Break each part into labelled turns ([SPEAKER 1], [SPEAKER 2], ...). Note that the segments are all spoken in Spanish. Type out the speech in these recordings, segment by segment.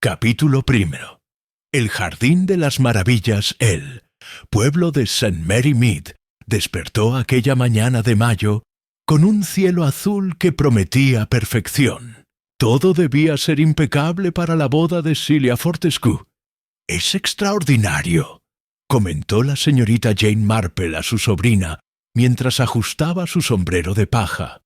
[SPEAKER 1] Capítulo primero. El Jardín de las Maravillas, pueblo de St. Mary Mead, despertó aquella mañana de mayo con un cielo azul que prometía perfección. Todo debía ser impecable para la boda de Celia Fortescue. «Es extraordinario», comentó la señorita Jane Marple a su sobrina mientras ajustaba su sombrero de paja.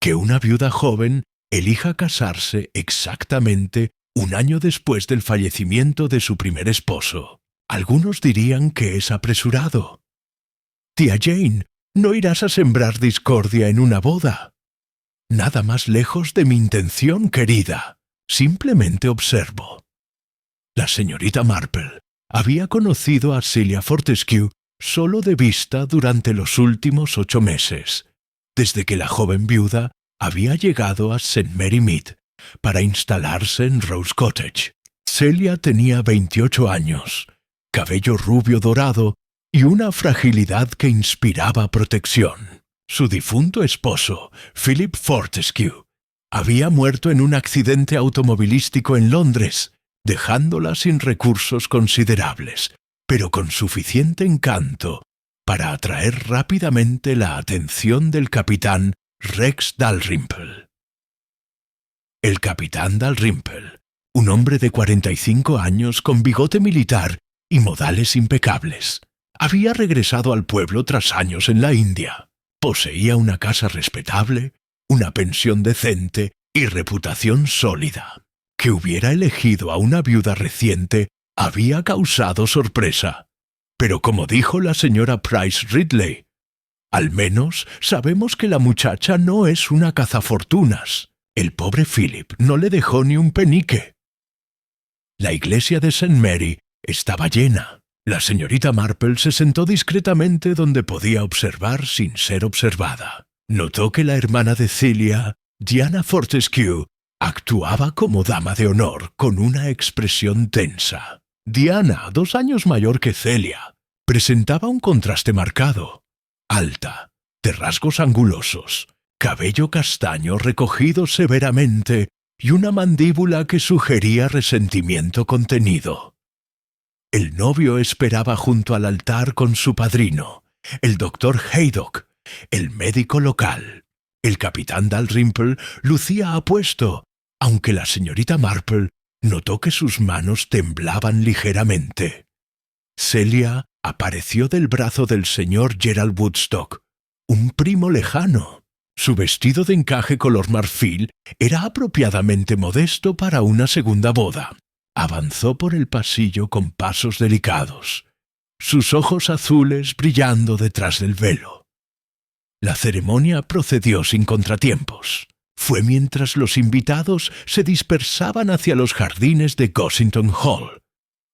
[SPEAKER 1] Que una viuda joven elija casarse exactamente un año después del fallecimiento de su primer esposo. Algunos dirían que es apresurado. «Tía Jane, no irás a sembrar discordia en una boda». «Nada más lejos de mi intención, querida. Simplemente observo». La señorita Marple había conocido a Celia Fortescue solo de vista durante los últimos 8 meses, desde que la joven viuda había llegado a St. Mary Mead para instalarse en Rose Cottage. Celia tenía 28 años, cabello rubio dorado y una fragilidad que inspiraba protección. Su difunto esposo, Philip Fortescue, había muerto en un accidente automovilístico en Londres, dejándola sin recursos considerables, pero con suficiente encanto para atraer rápidamente la atención del capitán Rex Dalrymple. El capitán Dalrymple, un hombre de 45 años con bigote militar y modales impecables, había regresado al pueblo tras años en la India. Poseía una casa respetable, una pensión decente y reputación sólida. Que hubiera elegido a una viuda reciente había causado sorpresa. Pero como dijo la señora Price Ridley, al menos sabemos que la muchacha no es una cazafortunas. El pobre Philip no le dejó ni un penique. La iglesia de St. Mary estaba llena. La señorita Marple se sentó discretamente donde podía observar sin ser observada. Notó que la hermana de Celia, Diana Fortescue, actuaba como dama de honor con una expresión tensa. Diana, 2 años mayor que Celia, presentaba un contraste marcado. Alta, de rasgos angulosos, cabello castaño recogido severamente y una mandíbula que sugería resentimiento contenido. El novio esperaba junto al altar con su padrino, el doctor Haydock, el médico local. El capitán Dalrymple lucía apuesto, aunque la señorita Marple notó que sus manos temblaban ligeramente. Celia apareció del brazo del señor Gerald Woodstock, un primo lejano. Su vestido de encaje color marfil era apropiadamente modesto para una segunda boda. Avanzó por el pasillo con pasos delicados, sus ojos azules brillando detrás del velo. La ceremonia procedió sin contratiempos. Fue mientras los invitados se dispersaban hacia los jardines de Gossington Hall,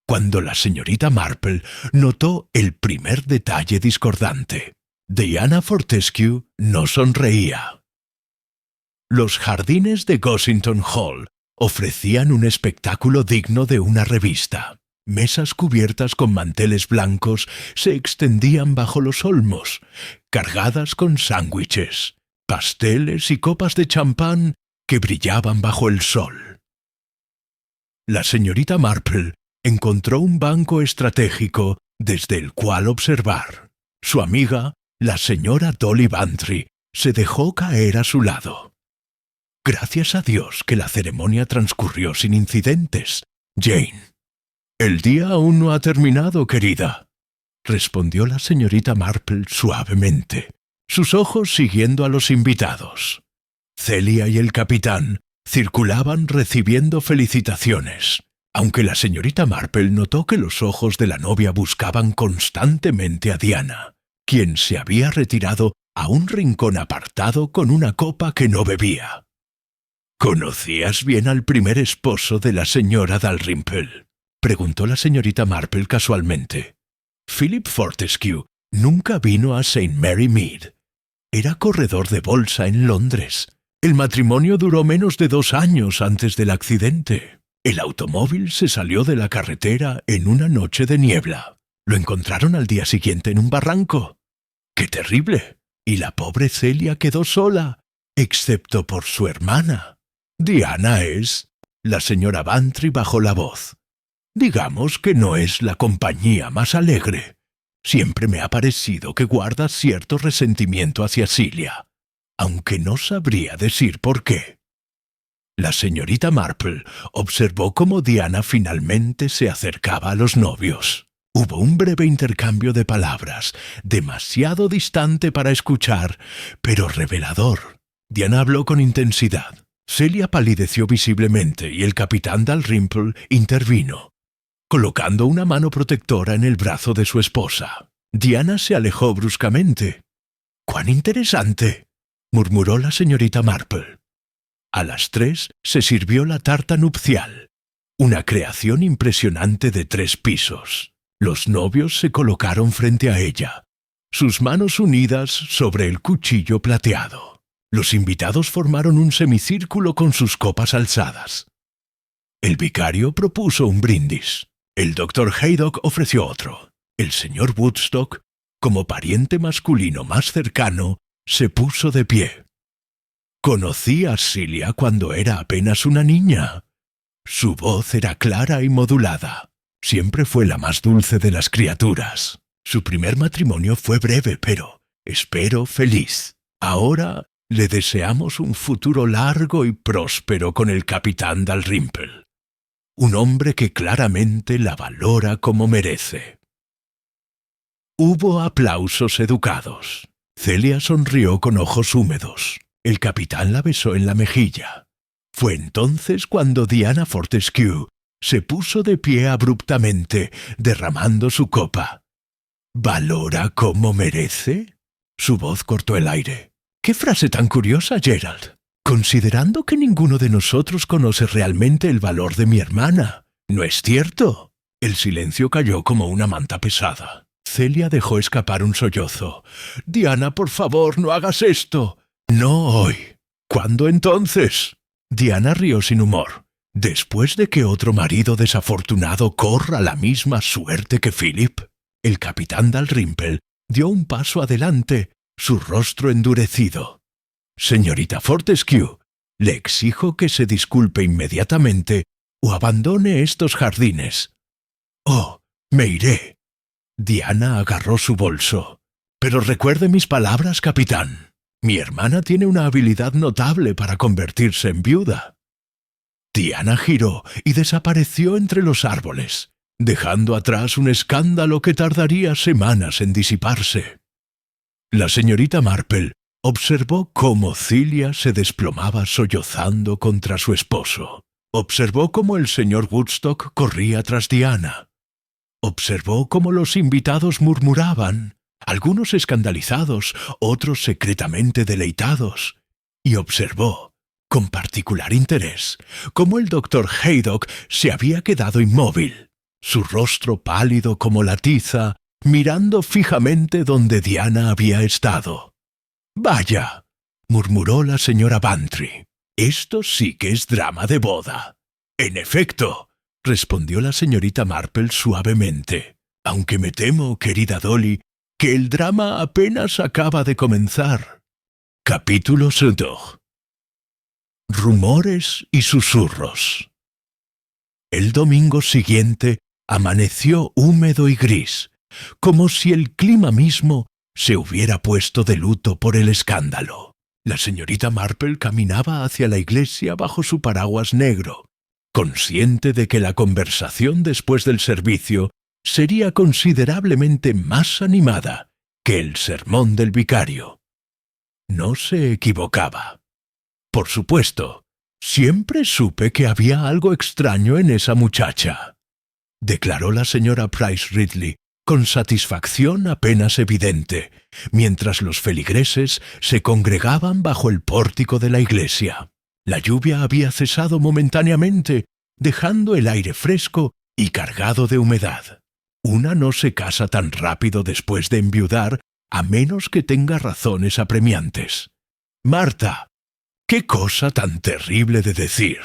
[SPEAKER 1] cuando la señorita Marple notó el primer detalle discordante. Diana Fortescue no sonreía. Los jardines de Gossington Hall ofrecían un espectáculo digno de una revista. Mesas cubiertas con manteles blancos se extendían bajo los olmos, cargadas con sándwiches, pasteles y copas de champán que brillaban bajo el sol. La señorita Marple encontró un banco estratégico desde el cual observar. Su amiga, la señora Dolly Bantry, se dejó caer a su lado. «Gracias a Dios que la ceremonia transcurrió sin incidentes, Jane». «El día aún no ha terminado, querida», respondió la señorita Marple suavemente, sus ojos siguiendo a los invitados. Celia y el capitán circulaban recibiendo felicitaciones, aunque la señorita Marple notó que los ojos de la novia buscaban constantemente a Diana, quien se había retirado a un rincón apartado con una copa que no bebía. «¿Conocías bien al primer esposo de la señora Dalrymple?», preguntó la señorita Marple casualmente. «Philip Fortescue nunca vino a St. Mary Mead. Era corredor de bolsa en Londres. El matrimonio duró menos de 2 años antes del accidente. El automóvil se salió de la carretera en una noche de niebla. Lo encontraron al día siguiente en un barranco. ¡Qué terrible! Y la pobre Celia quedó sola, excepto por su hermana. Diana es... La señora Bantry bajó la voz. Digamos que no es la compañía más alegre. Siempre me ha parecido que guarda cierto resentimiento hacia Celia, aunque no sabría decir por qué. La señorita Marple observó cómo Diana finalmente se acercaba a los novios. Hubo un breve intercambio de palabras, demasiado distante para escuchar, pero revelador. Diana habló con intensidad. Celia palideció visiblemente y el capitán Dalrymple intervino, colocando una mano protectora en el brazo de su esposa. Diana se alejó bruscamente. «¡Cuán interesante!», murmuró la señorita Marple. A las 3 se sirvió la tarta nupcial, una creación impresionante de 3 pisos. Los novios se colocaron frente a ella, sus manos unidas sobre el cuchillo plateado. Los invitados formaron un semicírculo con sus copas alzadas. El vicario propuso un brindis. El doctor Haydock ofreció otro. El señor Woodstock, como pariente masculino más cercano, se puso de pie. Conocí a Celia cuando era apenas una niña. Su voz era clara y modulada. Siempre fue la más dulce de las criaturas. Su primer matrimonio fue breve, pero, espero, feliz. Ahora le deseamos un futuro largo y próspero con el capitán Dalrymple. Un hombre que claramente la valora como merece. Hubo aplausos educados. Celia sonrió con ojos húmedos. El capitán la besó en la mejilla. Fue entonces cuando Diana Fortescue se puso de pie abruptamente, derramando su copa. ¿Valora como merece? Su voz cortó el aire. ¡Qué frase tan curiosa, Gerald! Considerando que ninguno de nosotros conoce realmente el valor de mi hermana. ¿No es cierto? El silencio cayó como una manta pesada. Celia dejó escapar un sollozo. «Diana, por favor, no hagas esto». «No hoy». «¿Cuándo entonces?» Diana rió sin humor. «Después de que otro marido desafortunado corra la misma suerte que Philip». El capitán Dalrymple dio un paso adelante, su rostro endurecido. «Señorita Fortescue, le exijo que se disculpe inmediatamente o abandone estos jardines». «Oh, me iré». Diana agarró su bolso. «Pero recuerde mis palabras, capitán. Mi hermana tiene una habilidad notable para convertirse en viuda». Diana giró y desapareció entre los árboles, dejando atrás un escándalo que tardaría semanas en disiparse. La señorita Marple observó cómo Celia se desplomaba sollozando contra su esposo. Observó cómo el señor Woodstock corría tras Diana. Observó cómo los invitados murmuraban, algunos escandalizados, otros secretamente deleitados. Y observó, con particular interés, cómo el doctor Haydock se había quedado inmóvil, su rostro pálido como la tiza, mirando fijamente donde Diana había estado. «Vaya», murmuró la señora Bantry, «esto sí que es drama de boda». «En efecto», respondió la señorita Marple suavemente, «aunque me temo, querida Dolly, que el drama apenas acaba de comenzar». Capítulo 2. Rumores y susurros. El domingo siguiente amaneció húmedo y gris, como si el clima mismo se hubiera puesto de luto por el escándalo. La señorita Marple caminaba hacia la iglesia bajo su paraguas negro, consciente de que la conversación después del servicio sería considerablemente más animada que el sermón del vicario. No se equivocaba. Por supuesto, siempre supe que había algo extraño en esa muchacha, declaró la señora Price Ridley con satisfacción apenas evidente, mientras los feligreses se congregaban bajo el pórtico de la iglesia. La lluvia había cesado momentáneamente, dejando el aire fresco y cargado de humedad. Una no se casa tan rápido después de enviudar, a menos que tenga razones apremiantes. «Marta, qué cosa tan terrible de decir».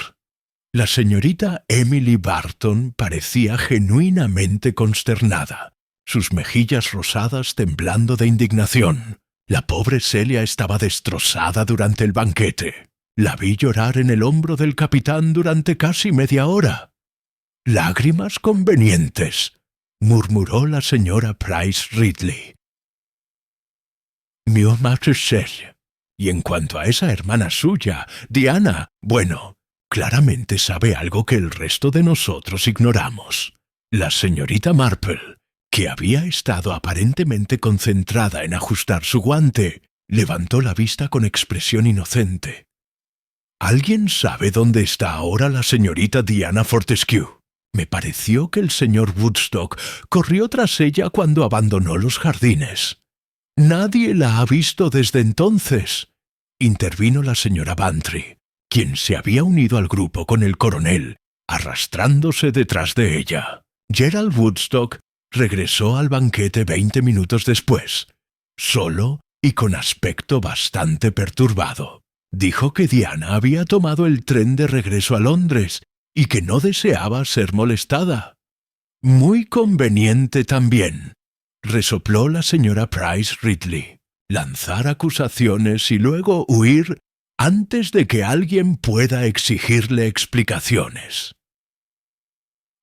[SPEAKER 1] La señorita Emily Barton parecía genuinamente consternada, sus mejillas rosadas temblando de indignación. La pobre Celia estaba destrozada durante el banquete. La vi llorar en el hombro del capitán durante casi media hora. Lágrimas convenientes, murmuró la señora Price Ridley. Mieux marcher. Y en cuanto a esa hermana suya, Diana, bueno, claramente sabe algo que el resto de nosotros ignoramos. La señorita Marple, que había estado aparentemente concentrada en ajustar su guante, levantó la vista con expresión inocente. ¿Alguien sabe dónde está ahora la señorita Diana Fortescue? Me pareció que el señor Woodstock corrió tras ella cuando abandonó los jardines. Nadie la ha visto desde entonces, intervino la señora Bantry, quien se había unido al grupo con el coronel, arrastrándose detrás de ella. Gerald Woodstock regresó al banquete 20 minutos después, solo y con aspecto bastante perturbado. Dijo que Diana había tomado el tren de regreso a Londres y que no deseaba ser molestada. Muy conveniente también, resopló la señora Price Ridley. Lanzar acusaciones y luego huir antes de que alguien pueda exigirle explicaciones.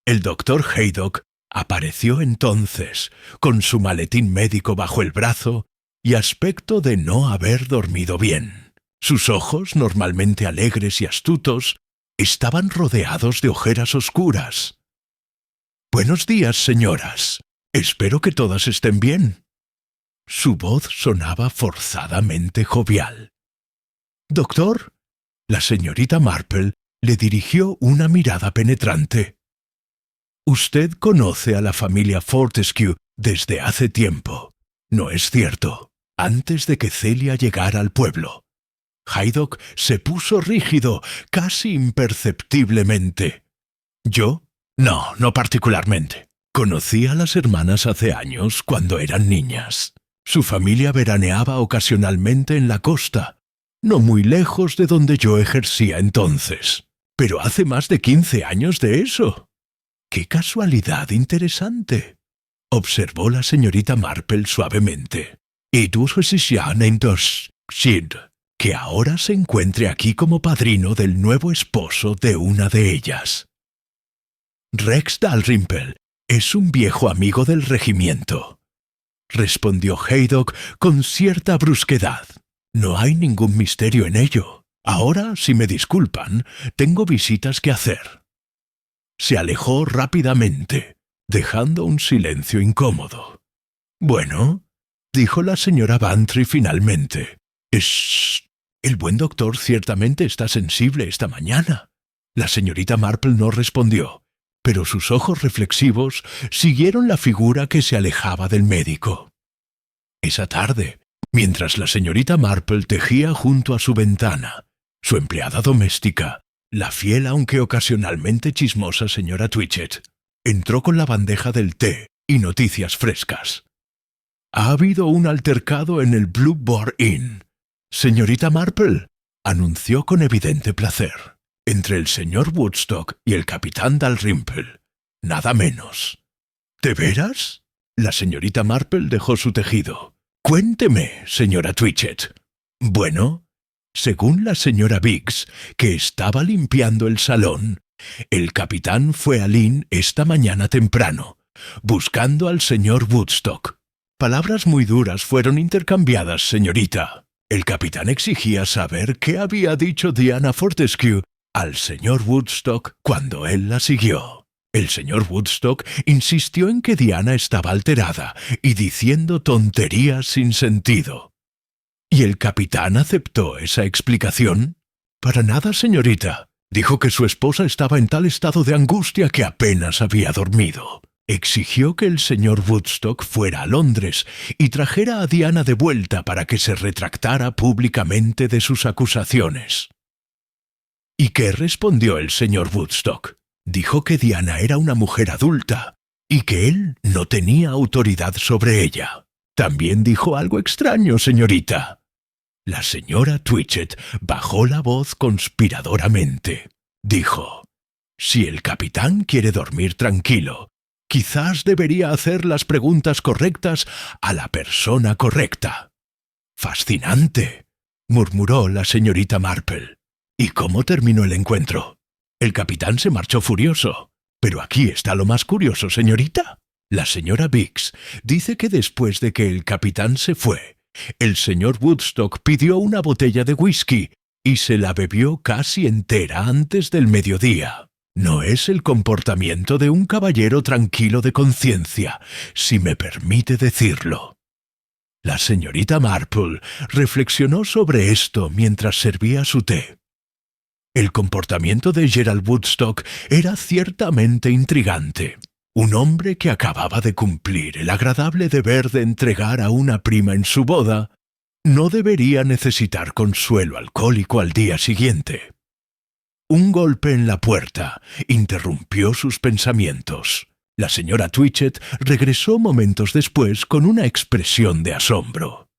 [SPEAKER 1] El doctor Haydock apareció entonces, con su maletín médico bajo el brazo y aspecto de no haber dormido bien. Sus ojos, normalmente alegres y astutos, estaban rodeados de ojeras oscuras. «Buenos días, señoras. Espero que todas estén bien». Su voz sonaba forzadamente jovial. «Doctor», la señorita Marple le dirigió una mirada penetrante. «Usted conoce a la familia Fortescue desde hace tiempo, ¿no es cierto? Antes de que Celia llegara al pueblo». Haydock se puso rígido, casi imperceptiblemente. «¿Yo? No particularmente. Conocí a las hermanas hace años, cuando eran niñas. Su familia veraneaba ocasionalmente en la costa, no muy lejos de donde yo ejercía entonces. Pero hace más de 15 años de eso». «¡Qué casualidad interesante!», observó la señorita Marple suavemente. «Y tú que ahora se encuentre aquí como padrino del nuevo esposo de una de ellas». «Rex Dalrymple es un viejo amigo del regimiento», respondió Haydock con cierta brusquedad. «No hay ningún misterio en ello. Ahora, si me disculpan, tengo visitas que hacer». Se alejó rápidamente, dejando un silencio incómodo. «Bueno», dijo la señora Bantry finalmente, «el buen doctor ciertamente está sensible esta mañana». La señorita Marple no respondió, pero sus ojos reflexivos siguieron la figura que se alejaba del médico. Esa tarde, mientras la señorita Marple tejía junto a su ventana, su empleada doméstica, la fiel aunque ocasionalmente chismosa señora Twitchett, entró con la bandeja del té y noticias frescas. «Ha habido un altercado en el Blue Boar Inn, señorita Marple», anunció con evidente placer, «entre el señor Woodstock y el capitán Dalrymple. Nada menos». «¿De veras?». La señorita Marple dejó su tejido. «Cuénteme, señora Twitchett». «Bueno, según la señora Biggs, que estaba limpiando el salón, el capitán fue al inn esta mañana temprano, buscando al señor Woodstock. Palabras muy duras fueron intercambiadas, señorita. El capitán exigía saber qué había dicho Diana Fortescue al señor Woodstock cuando él la siguió. El señor Woodstock insistió en que Diana estaba alterada y diciendo tonterías sin sentido. ¿Y el capitán aceptó esa explicación? Para nada, señorita. Dijo que su esposa estaba en tal estado de angustia que apenas había dormido. Exigió que el señor Woodstock fuera a Londres y trajera a Diana de vuelta para que se retractara públicamente de sus acusaciones. ¿Y qué respondió el señor Woodstock? Dijo que Diana era una mujer adulta y que él no tenía autoridad sobre ella. También dijo algo extraño, señorita. La señora Twitchett bajó la voz conspiradoramente. Dijo: «Si el capitán quiere dormir tranquilo, quizás debería hacer las preguntas correctas a la persona correcta». «Fascinante», murmuró la señorita Marple. ¿Y cómo terminó el encuentro? El capitán se marchó furioso. Pero aquí está lo más curioso, señorita. La señora Biggs dice que después de que el capitán se fue, el señor Woodstock pidió una botella de whisky y se la bebió casi entera antes del mediodía. No es el comportamiento de un caballero tranquilo de conciencia, si me permite decirlo. La señorita Marple reflexionó sobre esto mientras servía su té. El comportamiento de Gerald Woodstock era ciertamente intrigante. Un hombre que acababa de cumplir el agradable deber de entregar a una prima en su boda no debería necesitar consuelo alcohólico al día siguiente. Un golpe en la puerta interrumpió sus pensamientos. La señora Twitchett regresó momentos después con una expresión de asombro.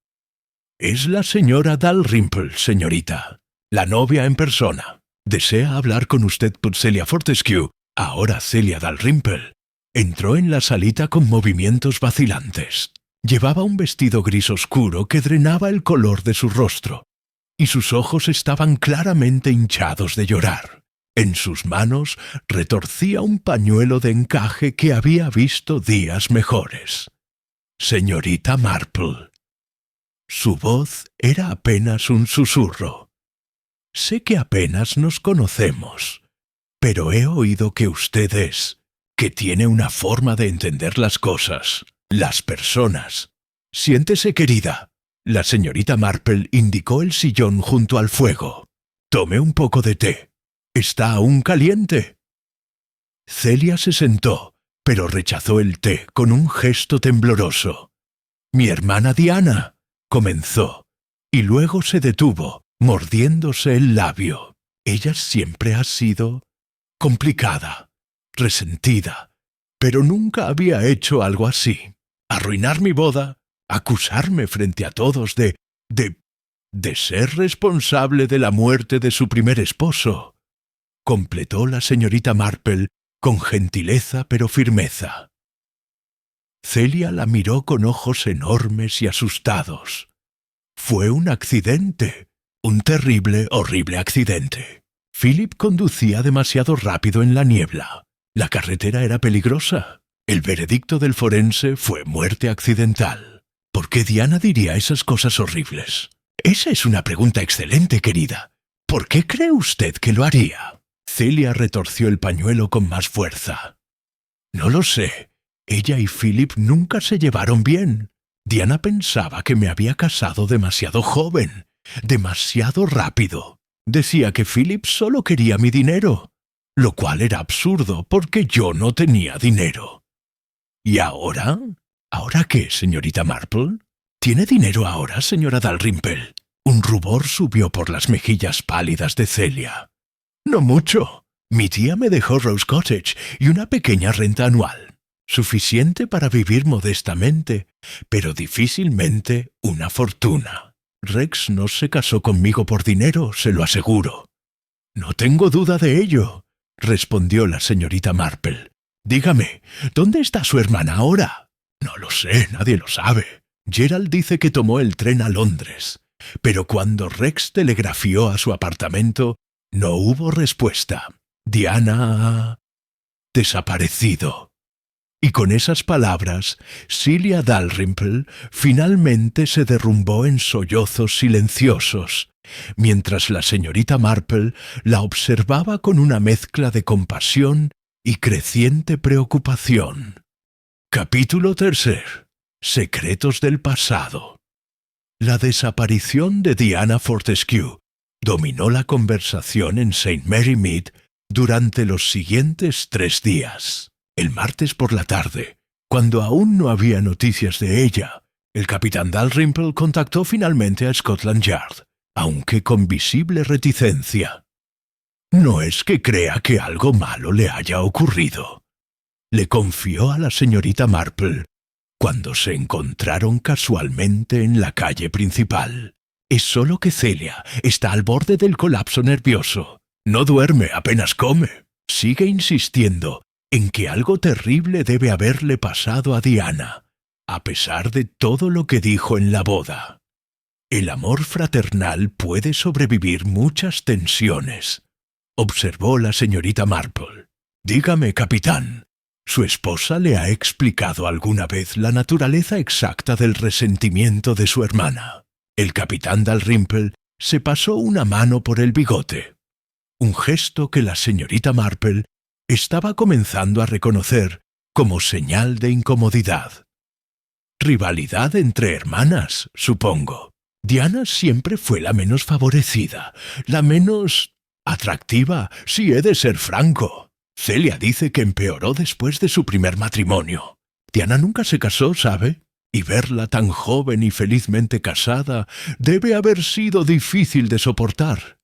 [SPEAKER 1] «Es la señora Dalrymple, señorita, la novia en persona. ¿Desea hablar con usted por Celia Fortescue, ahora Celia Dalrymple?» Entró en la salita con movimientos vacilantes. Llevaba un vestido gris oscuro que drenaba el color de su rostro, y sus ojos estaban claramente hinchados de llorar. En sus manos retorcía un pañuelo de encaje que había visto días mejores. «Señorita Marple». Su voz era apenas un susurro. «Sé que apenas nos conocemos, pero he oído que usted que tiene una forma de entender las cosas, las personas. Siéntese, querida». La señorita Marple indicó el sillón junto al fuego. «Tome un poco de té. ¿Está aún caliente?» Celia se sentó, pero rechazó el té con un gesto tembloroso. «Mi hermana Diana», comenzó, y luego se detuvo, mordiéndose el labio. «Ella siempre ha sido complicada, resentida, pero nunca había hecho algo así. Arruinar mi boda, acusarme frente a todos de ser responsable de la muerte de su primer esposo», completó la señorita Marple con gentileza pero firmeza. Celia la miró con ojos enormes y asustados. «Fue un accidente, un terrible, horrible accidente. Philip conducía demasiado rápido en la niebla. La carretera era peligrosa. El veredicto del forense fue muerte accidental. ¿Por qué Diana diría esas cosas horribles? Esa es una pregunta excelente, querida. ¿Por qué cree usted que lo haría?» Celia retorció el pañuelo con más fuerza. «No lo sé. Ella y Philip nunca se llevaron bien. Diana pensaba que me había casado demasiado joven, demasiado rápido. Decía que Philip solo quería mi dinero, lo cual era absurdo porque yo no tenía dinero. ¿Y ahora? ¿Ahora qué, señorita Marple? ¿Tiene dinero ahora, señora Dalrymple?» Un rubor subió por las mejillas pálidas de Celia. «No mucho. Mi tía me dejó Rose Cottage y una pequeña renta anual, suficiente para vivir modestamente, pero difícilmente una fortuna. Rex no se casó conmigo por dinero, se lo aseguro». «No tengo duda de ello», respondió la señorita Marple. «Dígame, ¿dónde está su hermana ahora?» «No lo sé, nadie lo sabe. Gerald dice que tomó el tren a Londres, pero cuando Rex telegrafió a su apartamento, no hubo respuesta. Diana ha desaparecido». Y con esas palabras, Celia Dalrymple finalmente se derrumbó en sollozos silenciosos, mientras la señorita Marple la observaba con una mezcla de compasión y creciente preocupación. Capítulo 3. Secretos del pasado. La desaparición de Diana Fortescue dominó la conversación en St. Mary Mead durante los siguientes 3 días. El martes por la tarde, cuando aún no había noticias de ella, el capitán Dalrymple contactó finalmente a Scotland Yard, aunque con visible reticencia. «No es que crea que algo malo le haya ocurrido», le confió a la señorita Marple cuando se encontraron casualmente en la calle principal. «Es solo que Celia está al borde del colapso nervioso. No duerme, apenas come. Sigue insistiendo en que algo terrible debe haberle pasado a Diana, a pesar de todo lo que dijo en la boda». El amor fraternal puede sobrevivir muchas tensiones, observó la señorita Marple. Dígame, capitán, ¿su esposa le ha explicado alguna vez la naturaleza exacta del resentimiento de su hermana? El capitán Dalrymple se pasó una mano por el bigote, un gesto que la señorita Marple estaba comenzando a reconocer como señal de incomodidad. Rivalidad entre hermanas, supongo. Diana siempre fue la menos favorecida, la menos atractiva, si he de ser franco. Celia dice que empeoró después de su primer matrimonio. Diana nunca se casó, ¿sabe? Y verla tan joven y felizmente casada debe haber sido difícil de soportar.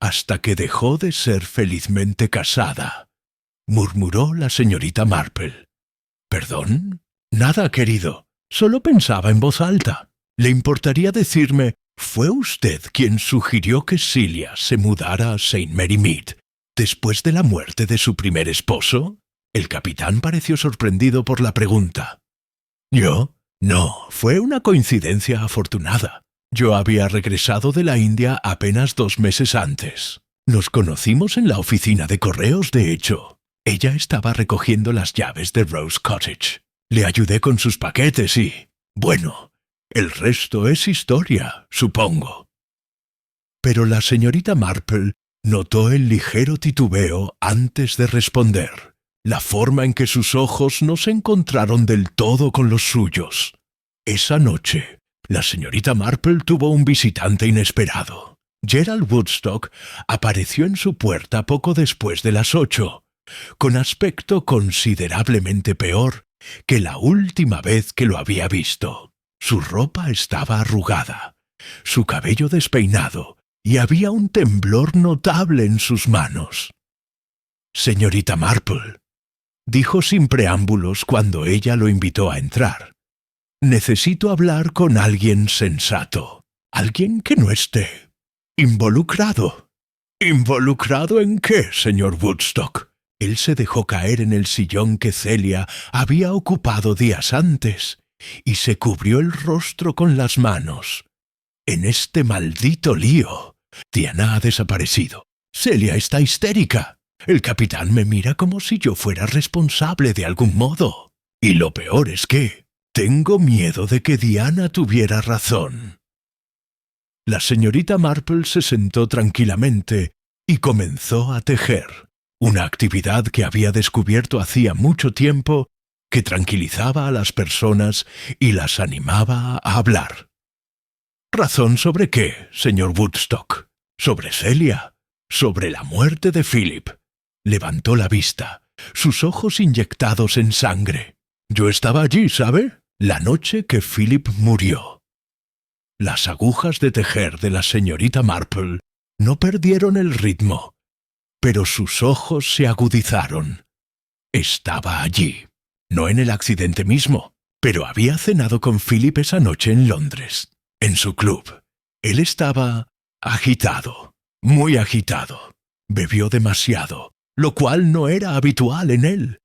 [SPEAKER 1] Hasta que dejó de ser felizmente casada, murmuró la señorita Marple. ¿Perdón? Nada, querido. Solo pensaba en voz alta. ¿Le importaría decirme, fue usted quien sugirió que Celia se mudara a St. Mary Mead después de la muerte de su primer esposo? El capitán pareció sorprendido por la pregunta. ¿Yo? No, fue una coincidencia afortunada. Yo había regresado de la India apenas 2 meses antes. Nos conocimos en la oficina de correos, de hecho. Ella estaba recogiendo las llaves de Rose Cottage. Le ayudé con sus paquetes y, bueno, el resto es historia, supongo. Pero la señorita Marple notó el ligero titubeo antes de responder, la forma en que sus ojos no se encontraron del todo con los suyos. Esa noche, la señorita Marple tuvo un visitante inesperado. Gerald Woodstock apareció en su puerta poco después de las 8, con aspecto considerablemente peor que la última vez que lo había visto. Su ropa estaba arrugada, su cabello despeinado, y había un temblor notable en sus manos. «Señorita Marple», dijo sin preámbulos cuando ella lo invitó a entrar, «necesito hablar con alguien sensato, alguien que no esté involucrado». «¿Involucrado en qué, señor Woodstock?» Él se dejó caer en el sillón que Celia había ocupado días antes y se cubrió el rostro con las manos. «En este maldito lío. Diana ha desaparecido. Celia está histérica. El capitán me mira como si yo fuera responsable de algún modo. Y lo peor es que tengo miedo de que Diana tuviera razón». La señorita Marple se sentó tranquilamente y comenzó a tejer, una actividad que había descubierto hacía mucho tiempo que tranquilizaba a las personas y las animaba a hablar. ¿Razón sobre qué, señor Woodstock? ¿Sobre Celia? ¿Sobre la muerte de Philip? Levantó la vista, sus ojos inyectados en sangre. Yo estaba allí, ¿sabe? La noche que Philip murió. Las agujas de tejer de la señorita Marple no perdieron el ritmo, pero sus ojos se agudizaron. Estaba allí, no en el accidente mismo, pero había cenado con Philip esa noche en Londres, en su club. Él estaba agitado, muy agitado. Bebió demasiado, lo cual no era habitual en él.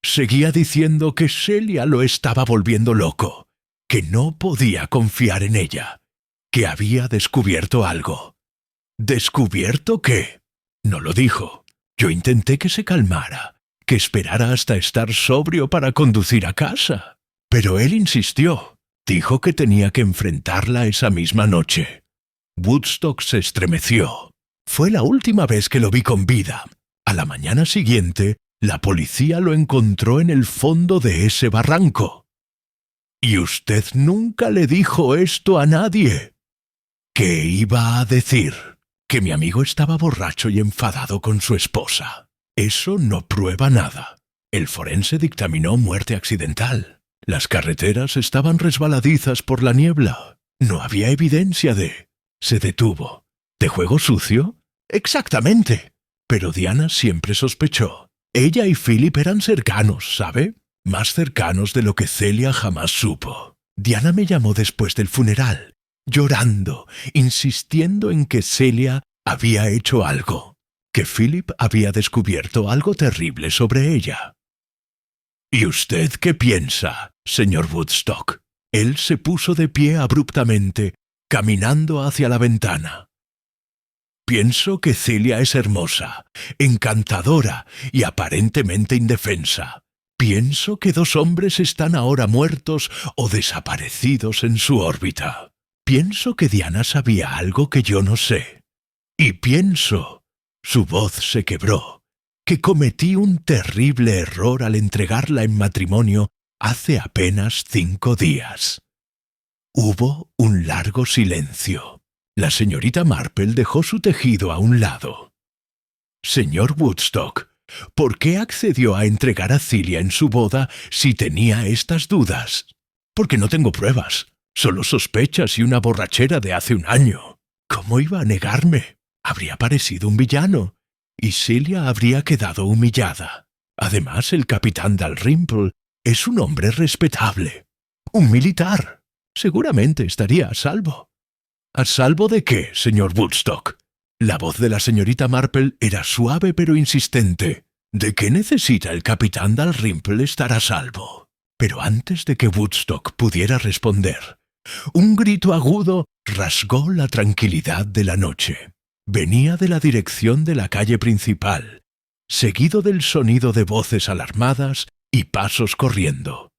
[SPEAKER 1] Seguía diciendo que Celia lo estaba volviendo loco, que no podía confiar en ella, que había descubierto algo. ¿Descubierto qué? No lo dijo. Yo intenté que se calmara, que esperara hasta estar sobrio para conducir a casa. Pero él insistió. Dijo que tenía que enfrentarla esa misma noche. Woodstock se estremeció. Fue la última vez que lo vi con vida. A la mañana siguiente, la policía lo encontró en el fondo de ese barranco. ¿Y usted nunca le dijo esto a nadie? ¿Qué iba a decir? Que mi amigo estaba borracho y enfadado con su esposa. Eso no prueba nada. El forense dictaminó muerte accidental. Las carreteras estaban resbaladizas por la niebla. No había evidencia de... Se detuvo. ¿De juego sucio? Exactamente. Pero Diana siempre sospechó. Ella y Philip eran cercanos, ¿sabe? Más cercanos de lo que Celia jamás supo. Diana me llamó después del funeral, llorando, insistiendo en que Celia había hecho algo, que Philip había descubierto algo terrible sobre ella. ¿Y usted qué piensa, señor Woodstock? Él se puso de pie abruptamente, caminando hacia la ventana. Pienso que Celia es hermosa, encantadora y aparentemente indefensa. Pienso que 2 hombres están ahora muertos o desaparecidos en su órbita. Pienso que Diana sabía algo que yo no sé. Y pienso, su voz se quebró, que cometí un terrible error al entregarla en matrimonio hace apenas 5 días. Hubo un largo silencio. La señorita Marple dejó su tejido a un lado. Señor Woodstock, ¿por qué accedió a entregar a Celia en su boda si tenía estas dudas? Porque no tengo pruebas, solo sospechas y una borrachera de hace un año. ¿Cómo iba a negarme? Habría parecido un villano, y Celia habría quedado humillada. Además, el capitán Dalrymple es un hombre respetable, un militar. Seguramente estaría a salvo. ¿A salvo de qué, señor Woodstock? La voz de la señorita Marple era suave pero insistente. ¿De qué necesita el capitán Dalrymple estar a salvo? Pero antes de que Woodstock pudiera responder, un grito agudo rasgó la tranquilidad de la noche. Venía de la dirección de la calle principal, seguido del sonido de voces alarmadas y pasos corriendo.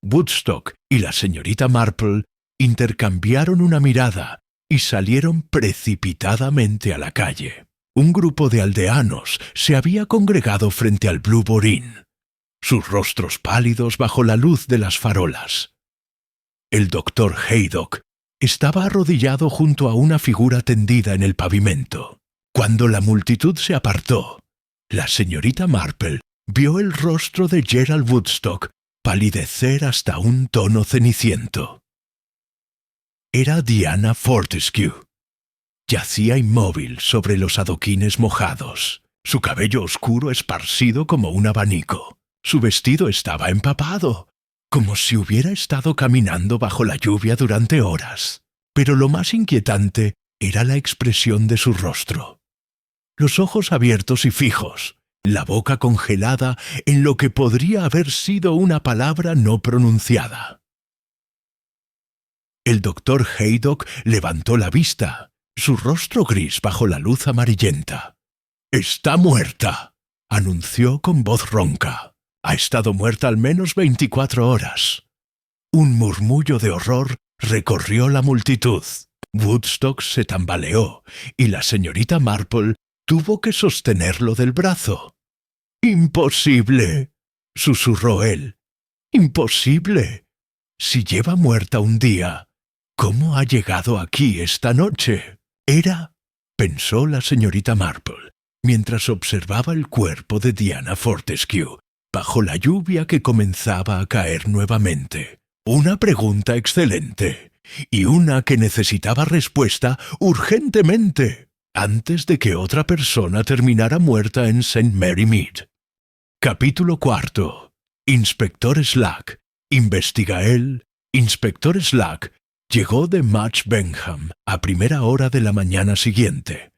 [SPEAKER 1] Woodstock y la señorita Marple intercambiaron una mirada y salieron precipitadamente a la calle. Un grupo de aldeanos se había congregado frente al Blue Borín, sus rostros pálidos bajo la luz de las farolas. El doctor Haydock estaba arrodillado junto a una figura tendida en el pavimento. Cuando la multitud se apartó, la señorita Marple vio el rostro de Gerald Woodstock palidecer hasta un tono ceniciento. Era Diana Fortescue. Yacía inmóvil sobre los adoquines mojados, su cabello oscuro esparcido como un abanico. Su vestido estaba empapado, como si hubiera estado caminando bajo la lluvia durante horas. Pero lo más inquietante era la expresión de su rostro. Los ojos abiertos y fijos, la boca congelada en lo que podría haber sido una palabra no pronunciada. El doctor Haydock levantó la vista, su rostro gris bajo la luz amarillenta. «Está muerta», anunció con voz ronca. «Ha estado muerta al menos 24 horas». Un murmullo de horror recorrió la multitud. Woodstock se tambaleó y la señorita Marple tuvo que sostenerlo del brazo. «¡Imposible!», susurró él. «¡Imposible! Si lleva muerta un día, ¿cómo ha llegado aquí esta noche?» Pensó la señorita Marple, mientras observaba el cuerpo de Diana Fortescue, bajo la lluvia que comenzaba a caer nuevamente. Una pregunta excelente, y una que necesitaba respuesta urgentemente, antes de que otra persona terminara muerta en St. Mary Mead. Capítulo 4. Inspector Slack. Investiga él. Inspector Slack llegó de Match Benham a primera hora de la mañana siguiente,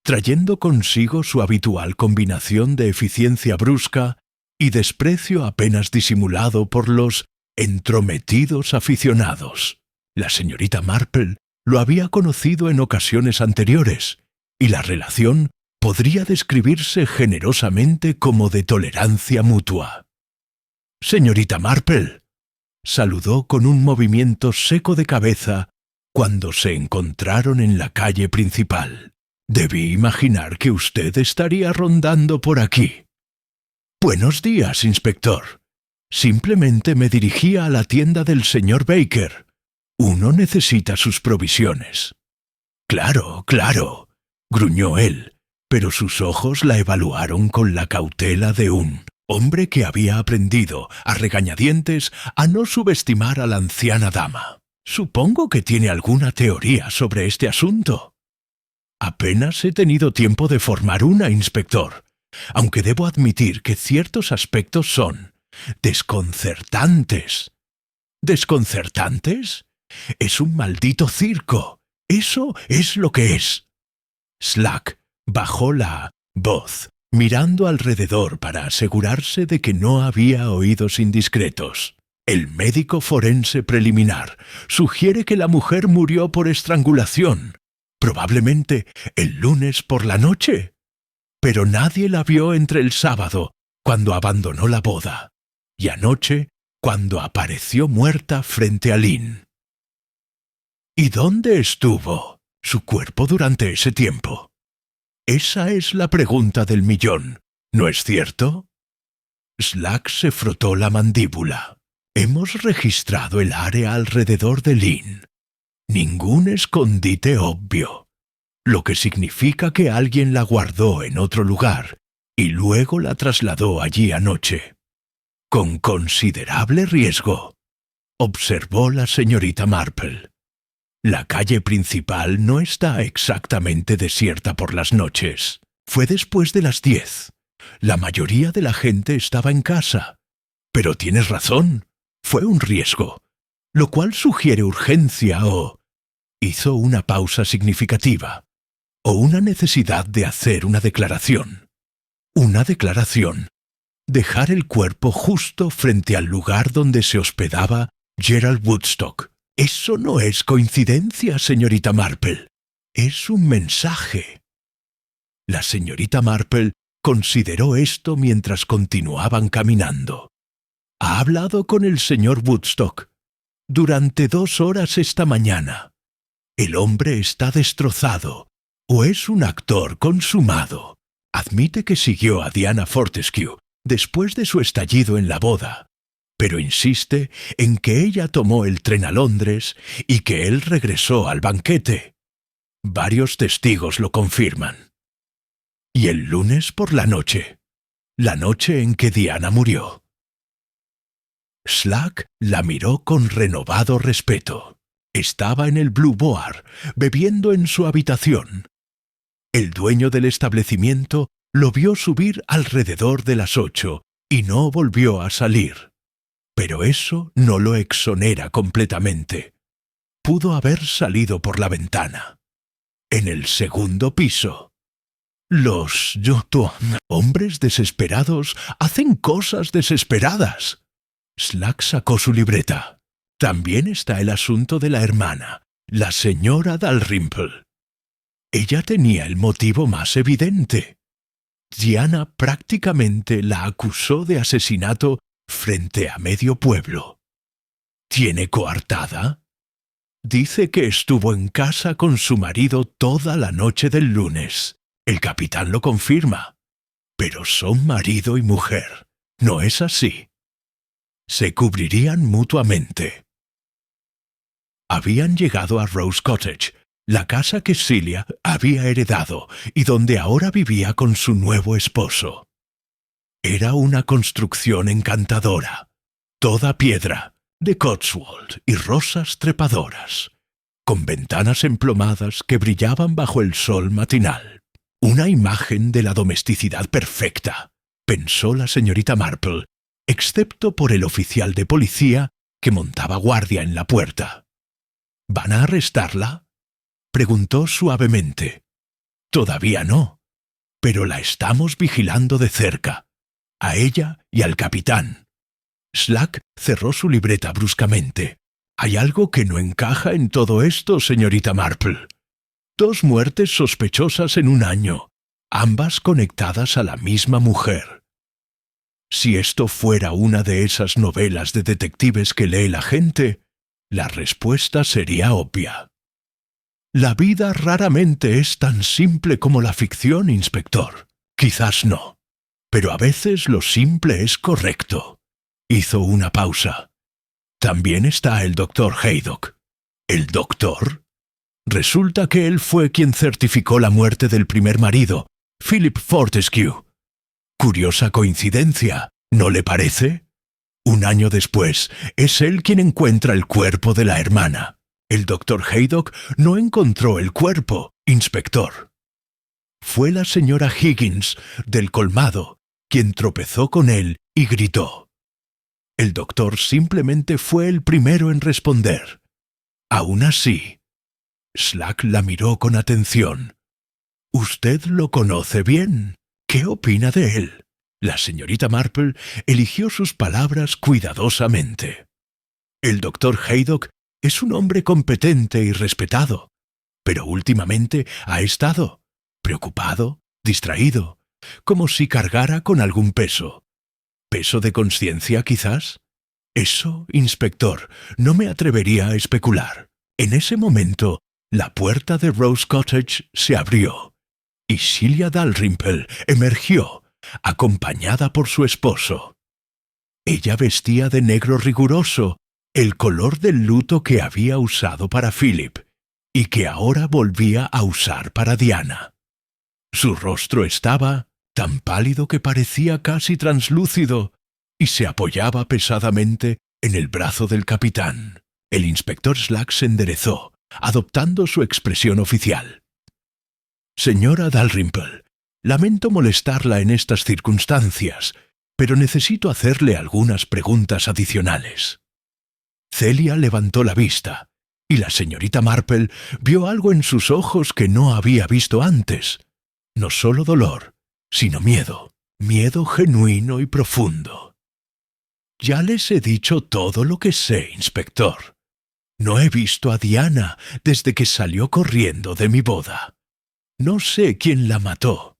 [SPEAKER 1] trayendo consigo su habitual combinación de eficiencia brusca y desprecio apenas disimulado por los entrometidos aficionados. La señorita Marple lo había conocido en ocasiones anteriores, y la relación podría describirse generosamente como de tolerancia mutua. «Señorita Marple», saludó con un movimiento seco de cabeza cuando se encontraron en la calle principal. «Debí imaginar que usted estaría rondando por aquí». «Buenos días, inspector. Simplemente me dirigía a la tienda del señor Baker. Uno necesita sus provisiones». «Claro, claro», gruñó él, pero sus ojos la evaluaron con la cautela de un hombre que había aprendido, a regañadientes, a no subestimar a la anciana dama. «Supongo que tiene alguna teoría sobre este asunto». «Apenas he tenido tiempo de formar una, inspector, aunque debo admitir que ciertos aspectos son desconcertantes». «¿Desconcertantes? Es un maldito circo. Eso es lo que es». Slack bajó la voz, mirando alrededor para asegurarse de que no había oídos indiscretos. El médico forense preliminar sugiere que la mujer murió por estrangulación, probablemente el lunes por la noche. Pero nadie la vio entre el sábado, cuando abandonó la boda, y anoche, cuando apareció muerta frente a Lynn. ¿Y dónde estuvo su cuerpo durante ese tiempo? Esa es la pregunta del millón, ¿no es cierto? Slack se frotó la mandíbula. Hemos registrado el área alrededor de Lynn. Ningún escondite obvio, lo que significa que alguien la guardó en otro lugar y luego la trasladó allí anoche. Con considerable riesgo, observó la señorita Marple. La calle principal no está exactamente desierta por las noches. Fue después de las 10. La mayoría de la gente estaba en casa. Pero tienes razón, fue un riesgo, lo cual sugiere urgencia o... Hizo una pausa significativa. O una necesidad de hacer una declaración. Una declaración. Dejar el cuerpo justo frente al lugar donde se hospedaba Gerald Woodstock. Eso no es coincidencia, señorita Marple. Es un mensaje. La señorita Marple consideró esto mientras continuaban caminando. Ha hablado con el señor Woodstock durante 2 horas esta mañana. El hombre está destrozado, o es un actor consumado. Admite que siguió a Diana Fortescue después de su estallido en la boda, pero insiste en que ella tomó el tren a Londres y que él regresó al banquete. Varios testigos lo confirman. Y el lunes por la noche en que Diana murió. Slack la miró con renovado respeto. Estaba en el Blue Boar, bebiendo en su habitación. El dueño del establecimiento lo vio subir alrededor de las 8 y no volvió a salir. Pero eso no lo exonera completamente. Pudo haber salido por la ventana. En el segundo piso. Los hombres desesperados hacen cosas desesperadas. Slack sacó su libreta. También está el asunto de la hermana, la señora Dalrymple. Ella tenía el motivo más evidente. Diana prácticamente la acusó de asesinato frente a medio pueblo. ¿Tiene coartada? Dice que estuvo en casa con su marido toda la noche del lunes. El capitán lo confirma. Pero son marido y mujer. ¿No es así? Se cubrirían mutuamente. Habían llegado a Rose Cottage, la casa que Celia había heredado y donde ahora vivía con su nuevo esposo. Era una construcción encantadora, toda piedra, de Cotswold y rosas trepadoras, con ventanas emplomadas que brillaban bajo el sol matinal. Una imagen de la domesticidad perfecta, pensó la señorita Marple, excepto por el oficial de policía que montaba guardia en la puerta. ¿Van a arrestarla?, preguntó suavemente. Todavía no, pero la estamos vigilando de cerca, a ella y al capitán. Slack cerró su libreta bruscamente. Hay algo que no encaja en todo esto, señorita Marple. 2 muertes sospechosas en un año, ambas conectadas a la misma mujer. Si esto fuera una de esas novelas de detectives que lee la gente, la respuesta sería obvia. La vida raramente es tan simple como la ficción, inspector. Quizás no, pero a veces lo simple es correcto. Hizo una pausa. También está el doctor Haydock. ¿El doctor? Resulta que él fue quien certificó la muerte del primer marido, Philip Fortescue. Curiosa coincidencia, ¿no le parece? 1 año después, es él quien encuentra el cuerpo de la hermana. El doctor Haydock no encontró el cuerpo, inspector. Fue la señora Higgins, del colmado, quien tropezó con él y gritó. El doctor simplemente fue el primero en responder. Aún así, Slack la miró con atención. «Usted lo conoce bien. ¿Qué opina de él?» La señorita Marple eligió sus palabras cuidadosamente. El doctor Haydock es un hombre competente y respetado, pero últimamente ha estado preocupado, distraído, como si cargara con algún peso. ¿Peso de conciencia, quizás? Eso, inspector, no me atrevería a especular. En ese momento, la puerta de Rose Cottage se abrió y Celia Dalrymple emergió, acompañada por su esposo. Ella vestía de negro riguroso, el color del luto que había usado para Philip y que ahora volvía a usar para Diana. Su rostro estaba tan pálido que parecía casi translúcido y se apoyaba pesadamente en el brazo del capitán. El inspector Slack se enderezó, adoptando su expresión oficial. Señora Dalrymple, lamento molestarla en estas circunstancias, pero necesito hacerle algunas preguntas adicionales. Celia levantó la vista, y la señorita Marple vio algo en sus ojos que no había visto antes. No solo dolor, sino miedo, miedo genuino y profundo. Ya les he dicho todo lo que sé, inspector. No he visto a Diana desde que salió corriendo de mi boda. No sé quién la mató.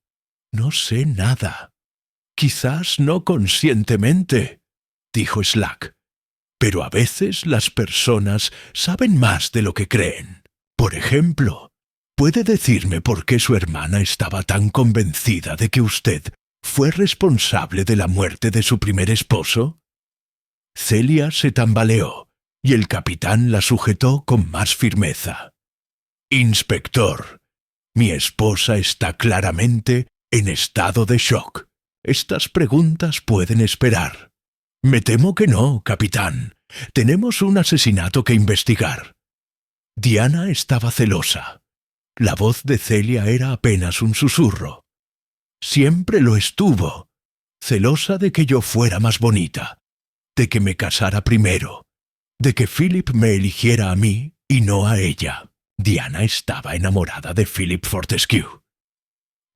[SPEAKER 1] No sé nada. Quizás no conscientemente, dijo Slack. Pero a veces las personas saben más de lo que creen. Por ejemplo, ¿puede decirme por qué su hermana estaba tan convencida de que usted fue responsable de la muerte de su primer esposo? Celia se tambaleó y el capitán la sujetó con más firmeza. Inspector, mi esposa está claramente en estado de shock. Estas preguntas pueden esperar. Me temo que no, capitán. Tenemos un asesinato que investigar. Diana estaba celosa. La voz de Celia era apenas un susurro. Siempre lo estuvo. Celosa de que yo fuera más bonita, de que me casara primero, de que Philip me eligiera a mí y no a ella. Diana estaba enamorada de Philip Fortescue.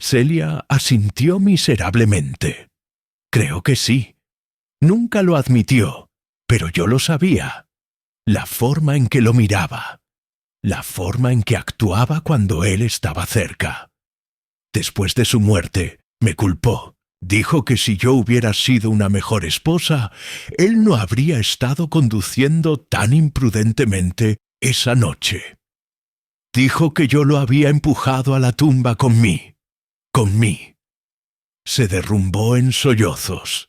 [SPEAKER 1] Celia asintió miserablemente. Creo que sí. Nunca lo admitió, pero yo lo sabía. La forma en que lo miraba, la forma en que actuaba cuando él estaba cerca. Después de su muerte, me culpó. Dijo que si yo hubiera sido una mejor esposa, él no habría estado conduciendo tan imprudentemente esa noche. Dijo que yo lo había empujado a la tumba con mí. Se derrumbó en sollozos.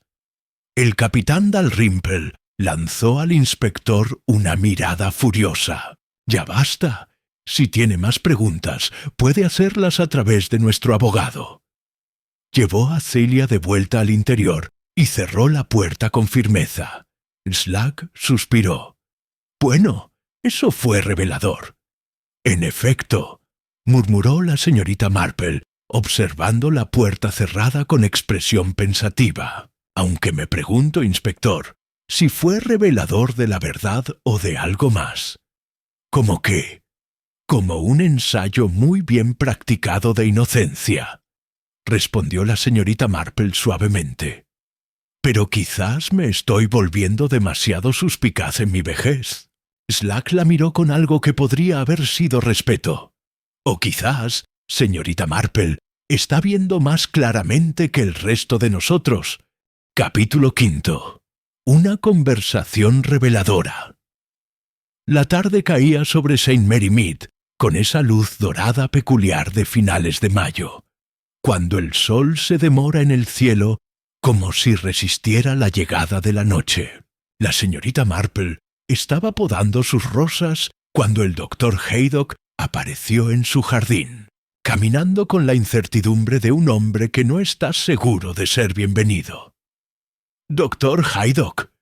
[SPEAKER 1] El capitán Dalrymple lanzó al inspector una mirada furiosa. Ya basta. Si tiene más preguntas, puede hacerlas a través de nuestro abogado. Llevó a Celia de vuelta al interior y cerró la puerta con firmeza. Slack suspiró. Bueno, eso fue revelador. En efecto, murmuró la señorita Marple, observando la puerta cerrada con expresión pensativa. Aunque me pregunto, inspector, si fue revelador de la verdad o de algo más. ¿Cómo qué? Como un ensayo muy bien practicado de inocencia, respondió la señorita Marple suavemente. Pero quizás me estoy volviendo demasiado suspicaz en mi vejez. Slack la miró con algo que podría haber sido respeto. O quizás, señorita Marple, está viendo más claramente que el resto de nosotros. Capítulo 5. Una conversación reveladora. La tarde caía sobre St. Mary Mead, con esa luz dorada peculiar de finales de mayo, cuando el sol se demora en el cielo como si resistiera la llegada de la noche. La señorita Marple estaba podando sus rosas cuando el doctor Haydock apareció en su jardín, caminando con la incertidumbre de un hombre que no está seguro de ser bienvenido. «Doctor Haydock».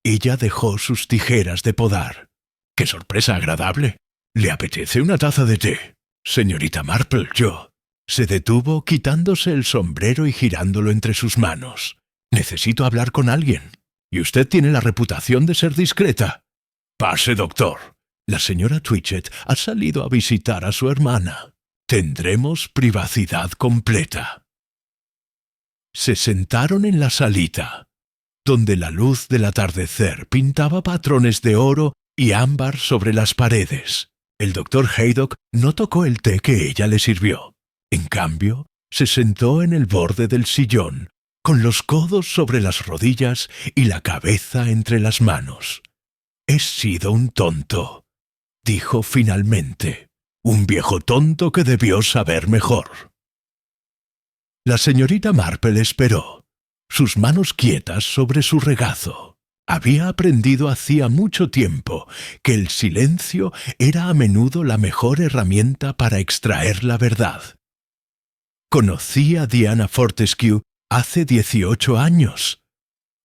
[SPEAKER 1] Ella dejó sus tijeras de podar. «¡Qué sorpresa agradable! ¿Le apetece una taza de té? Señorita Marple, yo». Se detuvo quitándose el sombrero y girándolo entre sus manos. «Necesito hablar con alguien. Y usted tiene la reputación de ser discreta». «Pase, doctor. La señora Twitchett ha salido a visitar a su hermana. Tendremos privacidad completa». Se sentaron en la salita. donde la luz del atardecer pintaba patrones de oro y ámbar sobre las paredes. El doctor Haydock no tocó el té que ella le sirvió. En cambio, se sentó en el borde del sillón, con los codos sobre las rodillas y la cabeza entre las manos. «He sido un tonto», dijo finalmente. «Un viejo tonto que debió saber mejor». La señorita Marple esperó, sus manos quietas sobre su regazo. Había aprendido hacía mucho tiempo que el silencio era a menudo la mejor herramienta para extraer la verdad. «Conocí a Diana Fortescue hace 18 años»,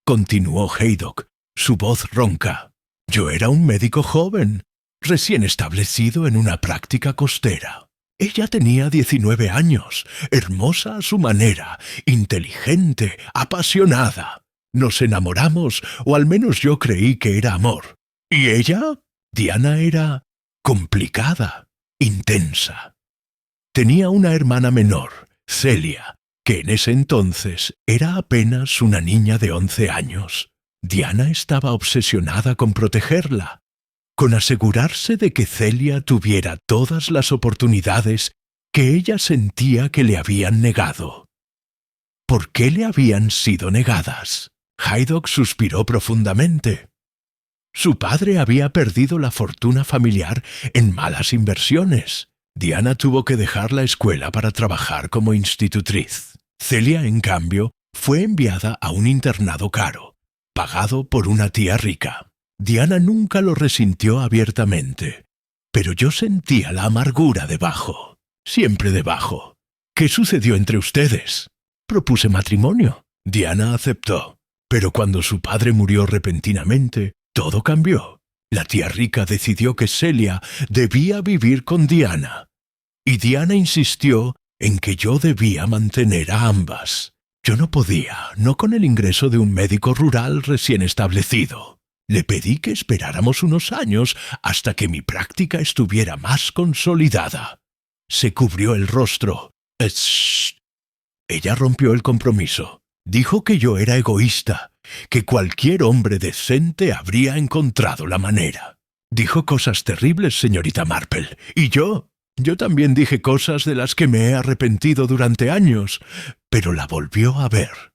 [SPEAKER 1] continuó Haydock, su voz ronca. «Yo era un médico joven, recién establecido en una práctica costera. Ella tenía 19 años, hermosa a su manera, inteligente, apasionada. Nos enamoramos, o al menos yo creí que era amor. ¿Y ella? Diana era complicada, intensa. Tenía una hermana menor, Celia, que en ese entonces era apenas una niña de 11 años. Diana estaba obsesionada con protegerla, con asegurarse de que Celia tuviera todas las oportunidades que ella sentía que le habían negado. ¿Por qué le habían sido negadas? Haydock suspiró profundamente. Su padre había perdido la fortuna familiar en malas inversiones. Diana tuvo que dejar la escuela para trabajar como institutriz. Celia, en cambio, fue enviada a un internado caro, pagado por una tía rica. Diana nunca lo resintió abiertamente, pero yo sentía la amargura debajo, siempre debajo. ¿Qué sucedió entre ustedes? Propuse matrimonio. Diana aceptó, pero cuando su padre murió repentinamente, todo cambió. La tía rica decidió que Celia debía vivir con Diana, y Diana insistió en que yo debía mantener a ambas. Yo no podía, no con el ingreso de un médico rural recién establecido. Le pedí que esperáramos unos años hasta que mi práctica estuviera más consolidada. Se cubrió el rostro. Ella rompió el compromiso. Dijo que yo era egoísta, que cualquier hombre decente habría encontrado la manera. Dijo cosas terribles, señorita Marple, y yo también dije cosas de las que me he arrepentido durante años, pero la volvió a ver.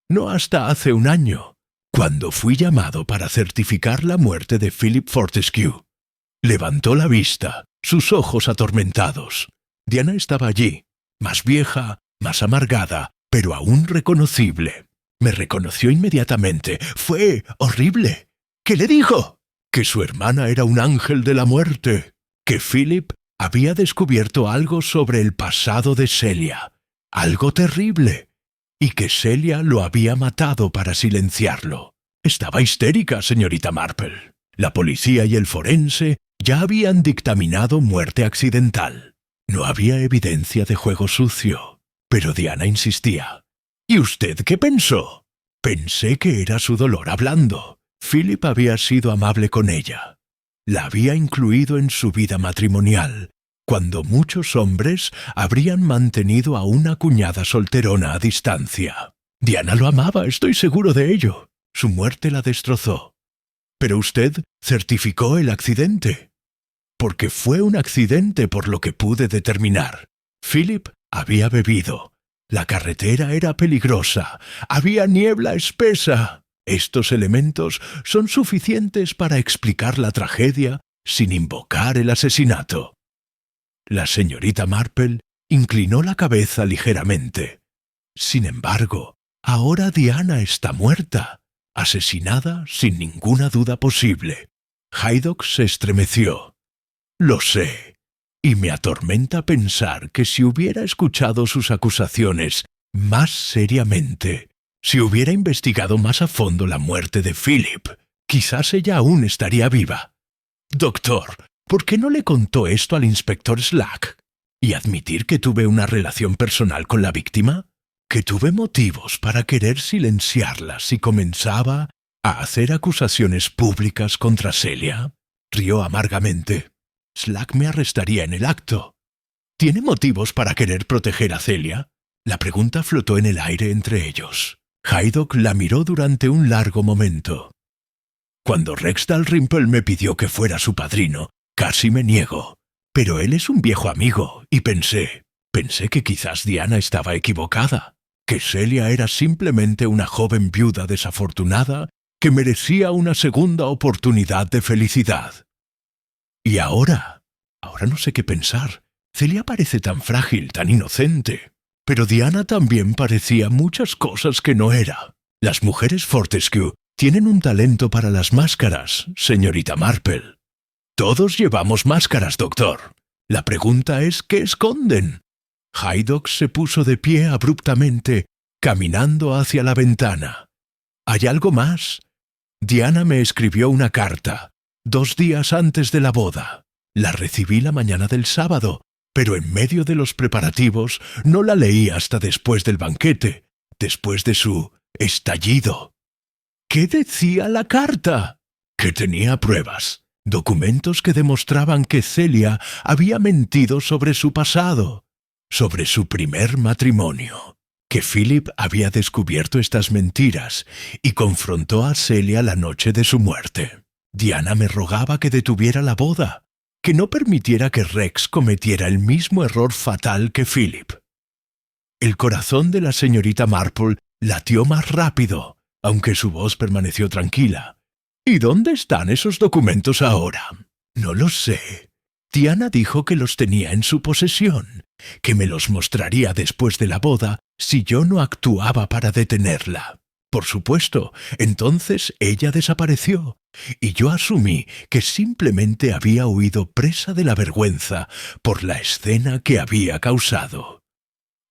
[SPEAKER 1] No hasta hace un año, cuando fui llamado para certificar la muerte de Philip Fortescue. Levantó la vista, sus ojos atormentados. Diana estaba allí, más vieja, más amargada, pero aún reconocible. Me reconoció inmediatamente. Fue horrible. ¿Qué le dijo? Que su hermana era un ángel de la muerte, que Philip había descubierto algo sobre el pasado de Celia, algo terrible, y que Celia lo había matado para silenciarlo. Estaba histérica, señorita Marple. La policía y el forense ya habían dictaminado muerte accidental. No había evidencia de juego sucio. Pero Diana insistía. ¿Y usted qué pensó? Pensé que era su dolor hablando. Philip había sido amable con ella. La había incluido en su vida matrimonial, cuando muchos hombres habrían mantenido a una cuñada solterona a distancia. Diana lo amaba, estoy seguro de ello. Su muerte la destrozó. Pero usted certificó el accidente. Porque fue un accidente por lo que pude determinar. Philip había bebido. La carretera era peligrosa. Había niebla espesa. Estos elementos son suficientes para explicar la tragedia sin invocar el asesinato. La señorita Marple inclinó la cabeza ligeramente. Sin embargo, ahora Diana está muerta, asesinada sin ninguna duda posible. Haydock se estremeció. Lo sé. Y me atormenta pensar que si hubiera escuchado sus acusaciones más seriamente, si hubiera investigado más a fondo la muerte de Philip, quizás ella aún estaría viva. Doctor, ¿por qué no le contó esto al inspector Slack? ¿Y admitir que tuve una relación personal con la víctima? ¿Que tuve motivos para querer silenciarla si comenzaba a hacer acusaciones públicas contra Celia? Rió amargamente. Slack me arrestaría en el acto. ¿Tiene motivos para querer proteger a Celia? La pregunta flotó en el aire entre ellos. Haydock la miró durante un largo momento. Cuando Rex Dalrymple me pidió que fuera su padrino, casi me niego. Pero él es un viejo amigo, y pensé que quizás Diana estaba equivocada, que Celia era simplemente una joven viuda desafortunada que merecía una segunda oportunidad de felicidad. Y ahora no sé qué pensar. Celia parece tan frágil, tan inocente. Pero Diana también parecía muchas cosas que no era. Las mujeres Fortescue tienen un talento para las máscaras, señorita Marple. Todos llevamos máscaras, doctor. La pregunta es ¿qué esconden? Haydock se puso de pie abruptamente, caminando hacia la ventana. ¿Hay algo más? Diana me escribió una carta, 2 días antes de la boda. La recibí la mañana del sábado, pero en medio de los preparativos no la leí hasta después del banquete, después de su estallido. ¿Qué decía la carta? Que tenía pruebas, documentos que demostraban que Celia había mentido sobre su pasado, sobre su primer matrimonio, que Philip había descubierto estas mentiras y confrontó a Celia la noche de su muerte. Diana me rogaba que detuviera la boda, que no permitiera que Rex cometiera el mismo error fatal que Philip. El corazón de la señorita Marple latió más rápido, aunque su voz permaneció tranquila. ¿Y dónde están esos documentos ahora? No lo sé. Diana dijo que los tenía en su posesión, que me los mostraría después de la boda si yo no actuaba para detenerla. Por supuesto, entonces ella desapareció, y yo asumí que simplemente había huido presa de la vergüenza por la escena que había causado.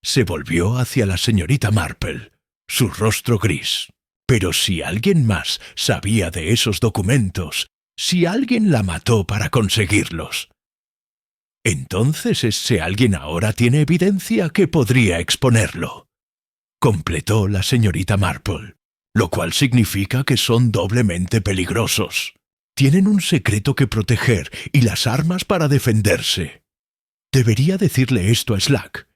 [SPEAKER 1] Se volvió hacia la señorita Marple, su rostro gris. Pero si alguien más sabía de esos documentos, si alguien la mató para conseguirlos, entonces ese alguien ahora tiene evidencia que podría exponerlo, completó la señorita Marple, lo cual significa que son doblemente peligrosos. Tienen un secreto que proteger y las armas para defenderse. ¿Debería decirle esto a Slack?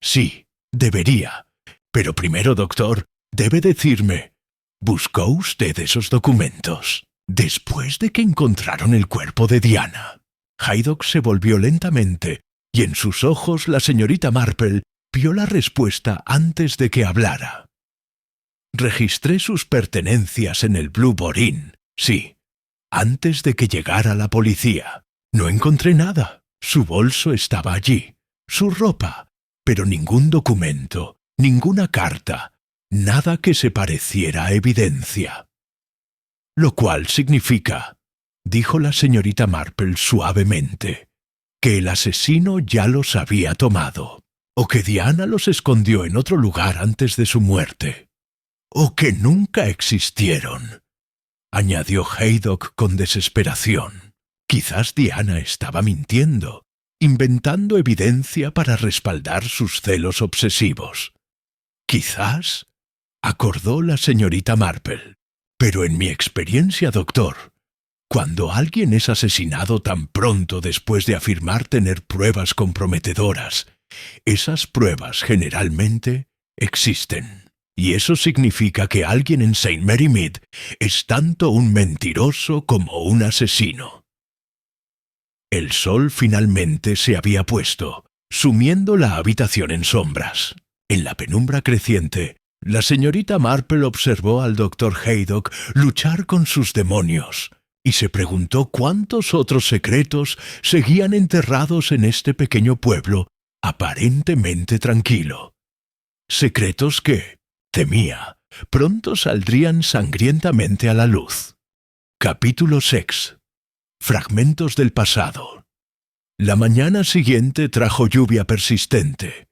[SPEAKER 1] Sí, debería. Pero primero, doctor, debe decirme, ¿buscó usted esos documentos después de que encontraron el cuerpo de Diana? Haydock se volvió lentamente, y en sus ojos la señorita Marple vio la respuesta antes de que hablara. Registré sus pertenencias en el Blue Borin, sí, antes de que llegara la policía. No encontré nada. Su bolso estaba allí, su ropa, pero ningún documento, ninguna carta, nada que se pareciera a evidencia. Lo cual significa, dijo la señorita Marple suavemente, que el asesino ya los había tomado, o que Diana los escondió en otro lugar antes de su muerte, o que nunca existieron, añadió Haydock con desesperación. Quizás Diana estaba mintiendo, inventando evidencia para respaldar sus celos obsesivos. Quizás, acordó la señorita Marple, pero en mi experiencia, doctor, cuando alguien es asesinado tan pronto después de afirmar tener pruebas comprometedoras, esas pruebas generalmente existen. Y eso significa que alguien en St. Mary Mead es tanto un mentiroso como un asesino. El sol finalmente se había puesto, sumiendo la habitación en sombras. En la penumbra creciente, la señorita Marple observó al doctor Haydock luchar con sus demonios y se preguntó cuántos otros secretos seguían enterrados en este pequeño pueblo aparentemente tranquilo. Secretos que, temía, pronto saldrían sangrientamente a la luz. Capítulo 6. Fragmentos del pasado. La mañana siguiente trajo lluvia persistente,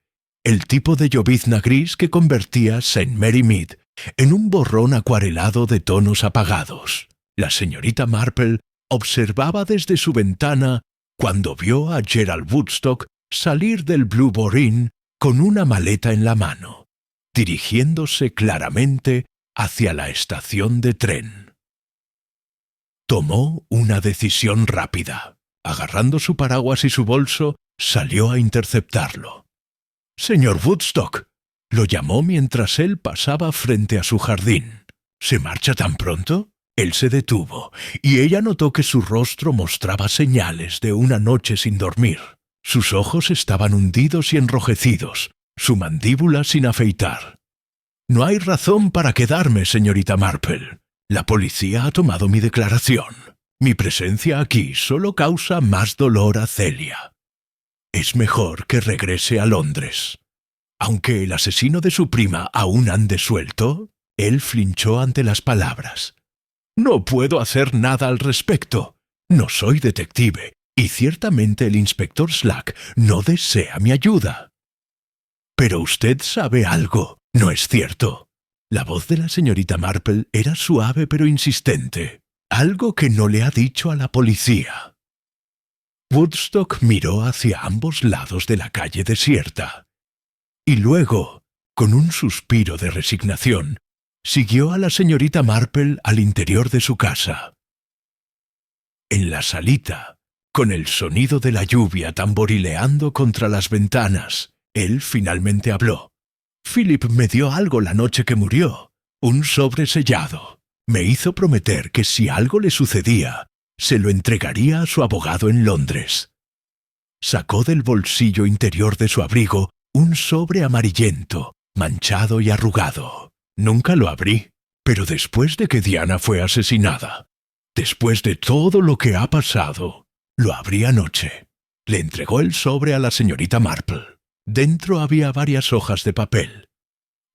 [SPEAKER 1] el tipo de llovizna gris que convertía St. Mary Mead en un borrón acuarelado de tonos apagados. La señorita Marple observaba desde su ventana cuando vio a Gerald Woodstock salir del Blue Borin con una maleta en la mano, dirigiéndose claramente hacia la estación de tren. Tomó una decisión rápida. Agarrando su paraguas y su bolso, salió a interceptarlo. «Señor Woodstock», Lo llamó mientras él pasaba frente a su jardín. ¿Se marcha tan pronto? Él se detuvo, y ella notó que su rostro mostraba señales de una noche sin dormir. Sus ojos estaban hundidos y enrojecidos, su mandíbula sin afeitar. «No hay razón para quedarme, señorita Marple. La policía ha tomado mi declaración. Mi presencia aquí solo causa más dolor a Celia. Es mejor que regrese a Londres». Aunque el asesino de su prima aún ande suelto, él flinchó ante las palabras. «No puedo hacer nada al respecto. No soy detective, y ciertamente el inspector Slack no desea mi ayuda». «Pero usted sabe algo, ¿no es cierto?». La voz de la señorita Marple era suave pero insistente. «Algo que no le ha dicho a la policía». Woodstock miró hacia ambos lados de la calle desierta. Y luego, con un suspiro de resignación, siguió a la señorita Marple al interior de su casa. En la salita, con el sonido de la lluvia tamborileando contra las ventanas, él finalmente habló. «Philip me dio algo la noche que murió, un sobre sellado. Me hizo prometer que si algo le sucedía, se lo entregaría a su abogado en Londres». Sacó del bolsillo interior de su abrigo un sobre amarillento, manchado y arrugado. Nunca lo abrí, pero después de que Diana fue asesinada, después de todo lo que ha pasado, lo abrí anoche. Le entregó el sobre a la señorita Marple. Dentro había varias hojas de papel,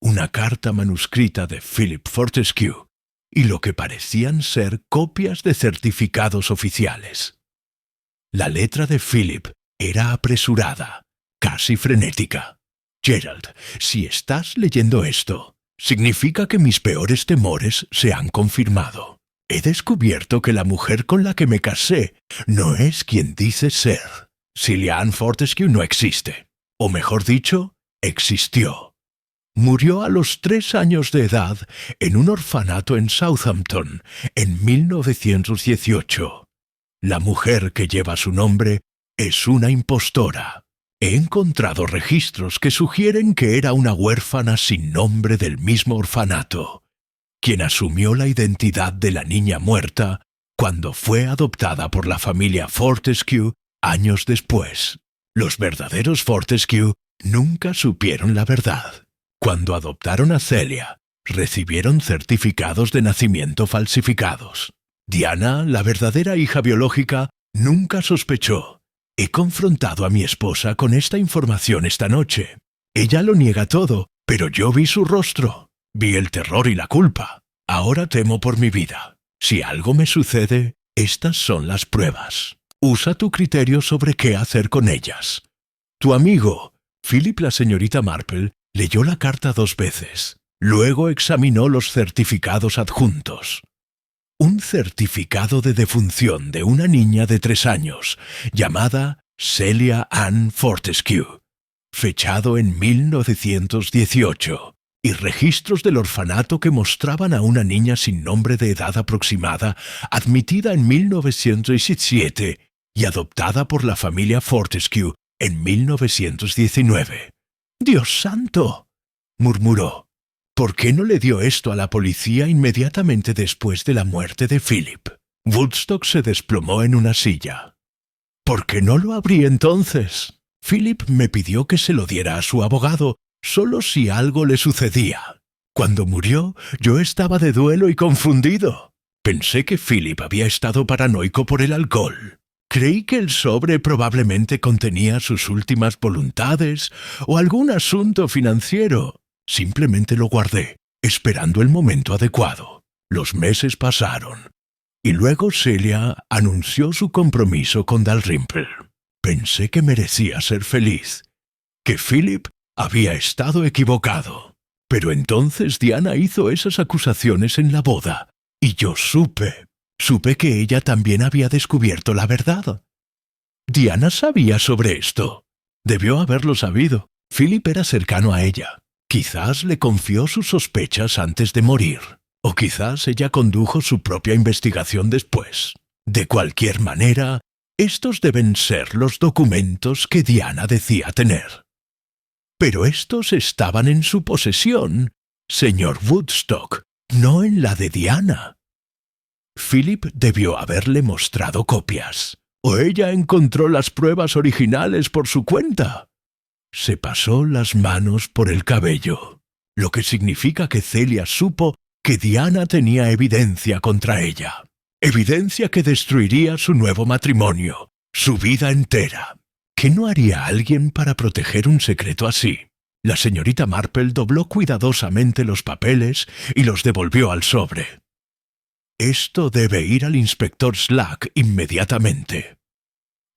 [SPEAKER 1] una carta manuscrita de Philip Fortescue y lo que parecían ser copias de certificados oficiales. La letra de Philip era apresurada, casi frenética. «Gerald, si estás leyendo esto, significa que mis peores temores se han confirmado. He descubierto que la mujer con la que me casé no es quien dice ser. Celia Ann Fortescue no existe. O mejor dicho, existió. Murió a los 3 años de edad en un orfanato en Southampton en 1918. La mujer que lleva su nombre es una impostora. He encontrado registros que sugieren que era una huérfana sin nombre del mismo orfanato, quien asumió la identidad de la niña muerta cuando fue adoptada por la familia Fortescue años después. Los verdaderos Fortescue nunca supieron la verdad. Cuando adoptaron a Celia, recibieron certificados de nacimiento falsificados. Diana, la verdadera hija biológica, nunca sospechó. He confrontado a mi esposa con esta información esta noche. Ella lo niega todo, pero yo vi su rostro. Vi el terror y la culpa. Ahora temo por mi vida. Si algo me sucede, estas son las pruebas. Usa tu criterio sobre qué hacer con ellas». Tu amigo, Philip, la señorita Marple, leyó la carta 2 veces. Luego examinó los certificados adjuntos. Un certificado de defunción de una niña de 3 años, llamada Celia Ann Fortescue, fechado en 1918, y registros del orfanato que mostraban a una niña sin nombre de edad aproximada, admitida en 1917 y adoptada por la familia Fortescue en 1919. «¡Dios santo!», murmuró. ¿Por qué no le dio esto a la policía inmediatamente después de la muerte de Philip? Woodstock se desplomó en una silla. «¿Por qué no lo abrí entonces? Philip me pidió que se lo diera a su abogado, solo si algo le sucedía. Cuando murió, yo estaba de duelo y confundido. Pensé que Philip había estado paranoico por el alcohol. Creí que el sobre probablemente contenía sus últimas voluntades o algún asunto financiero. Simplemente lo guardé, esperando el momento adecuado. Los meses pasaron, y luego Celia anunció su compromiso con Dalrymple. Pensé que merecía ser feliz, que Philip había estado equivocado. Pero entonces Diana hizo esas acusaciones en la boda, y yo supe que ella también había descubierto la verdad. Diana sabía sobre esto. Debió haberlo sabido. Philip era cercano a ella. Quizás le confió sus sospechas antes de morir, o quizás ella condujo su propia investigación después. De cualquier manera, estos deben ser los documentos que Diana decía tener. Pero estos estaban en su posesión, señor Woodstock, no en la de Diana. Philip debió haberle mostrado copias, o ella encontró las pruebas originales por su cuenta. Se pasó las manos por el cabello, lo que significa que Celia supo que Diana tenía evidencia contra ella. Evidencia que destruiría su nuevo matrimonio, su vida entera. ¿Qué no haría alguien para proteger un secreto así? La señorita Marple dobló cuidadosamente los papeles y los devolvió al sobre. Esto debe ir al inspector Slack inmediatamente.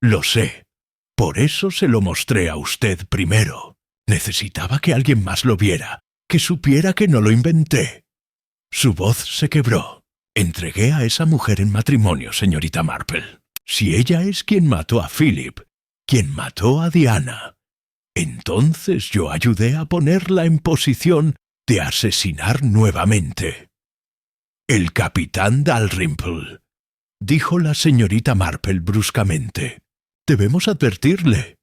[SPEAKER 1] Lo sé. Por eso se lo mostré a usted primero. Necesitaba que alguien más lo viera, que supiera que no lo inventé. Su voz se quebró. Entregué a esa mujer en matrimonio, señorita Marple. Si ella es quien mató a Philip, quien mató a Diana, entonces yo ayudé a ponerla en posición de asesinar nuevamente. El capitán Dalrymple, dijo la señorita Marple bruscamente. Debemos advertirle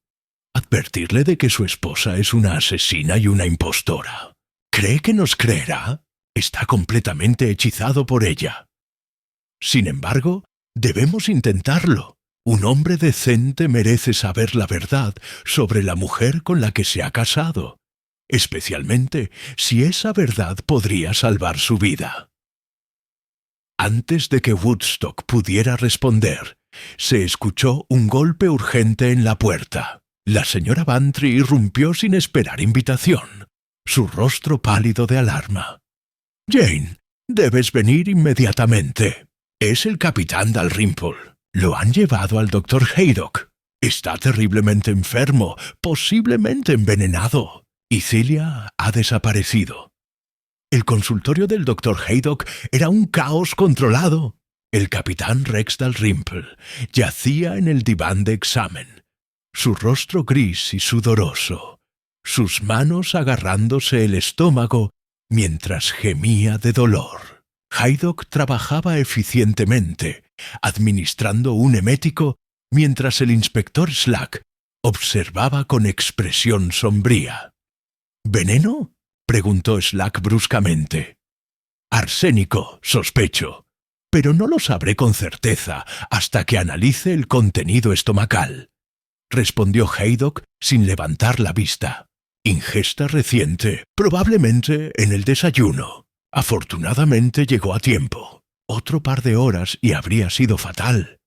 [SPEAKER 1] de que su esposa es una asesina y una impostora. ¿Cree que nos creerá? Está completamente hechizado por ella. Sin embargo, debemos intentarlo. Un hombre decente merece saber la verdad sobre la mujer con la que se ha casado, especialmente si esa verdad podría salvar su vida. Antes de que Woodstock pudiera responder, se escuchó un golpe urgente en la puerta. La señora Bantry irrumpió sin esperar invitación, su rostro pálido de alarma. «Jane, debes venir inmediatamente. Es el capitán Dalrymple. Lo han llevado al doctor Haydock. Está terriblemente enfermo, posiblemente envenenado, y Celia ha desaparecido». El consultorio del doctor Haydock era un caos controlado. El capitán Rex Dalrymple yacía en el diván de examen, su rostro gris y sudoroso, sus manos agarrándose el estómago mientras gemía de dolor. Haydock trabajaba eficientemente, administrando un emético, mientras el inspector Slack observaba con expresión sombría. «¿Veneno?», preguntó Slack bruscamente. «Arsénico, sospecho, pero no lo sabré con certeza hasta que analice el contenido estomacal», respondió Haydock sin levantar la vista. «Ingesta reciente, probablemente en el desayuno. Afortunadamente llegó a tiempo. Otro par de horas y habría sido fatal».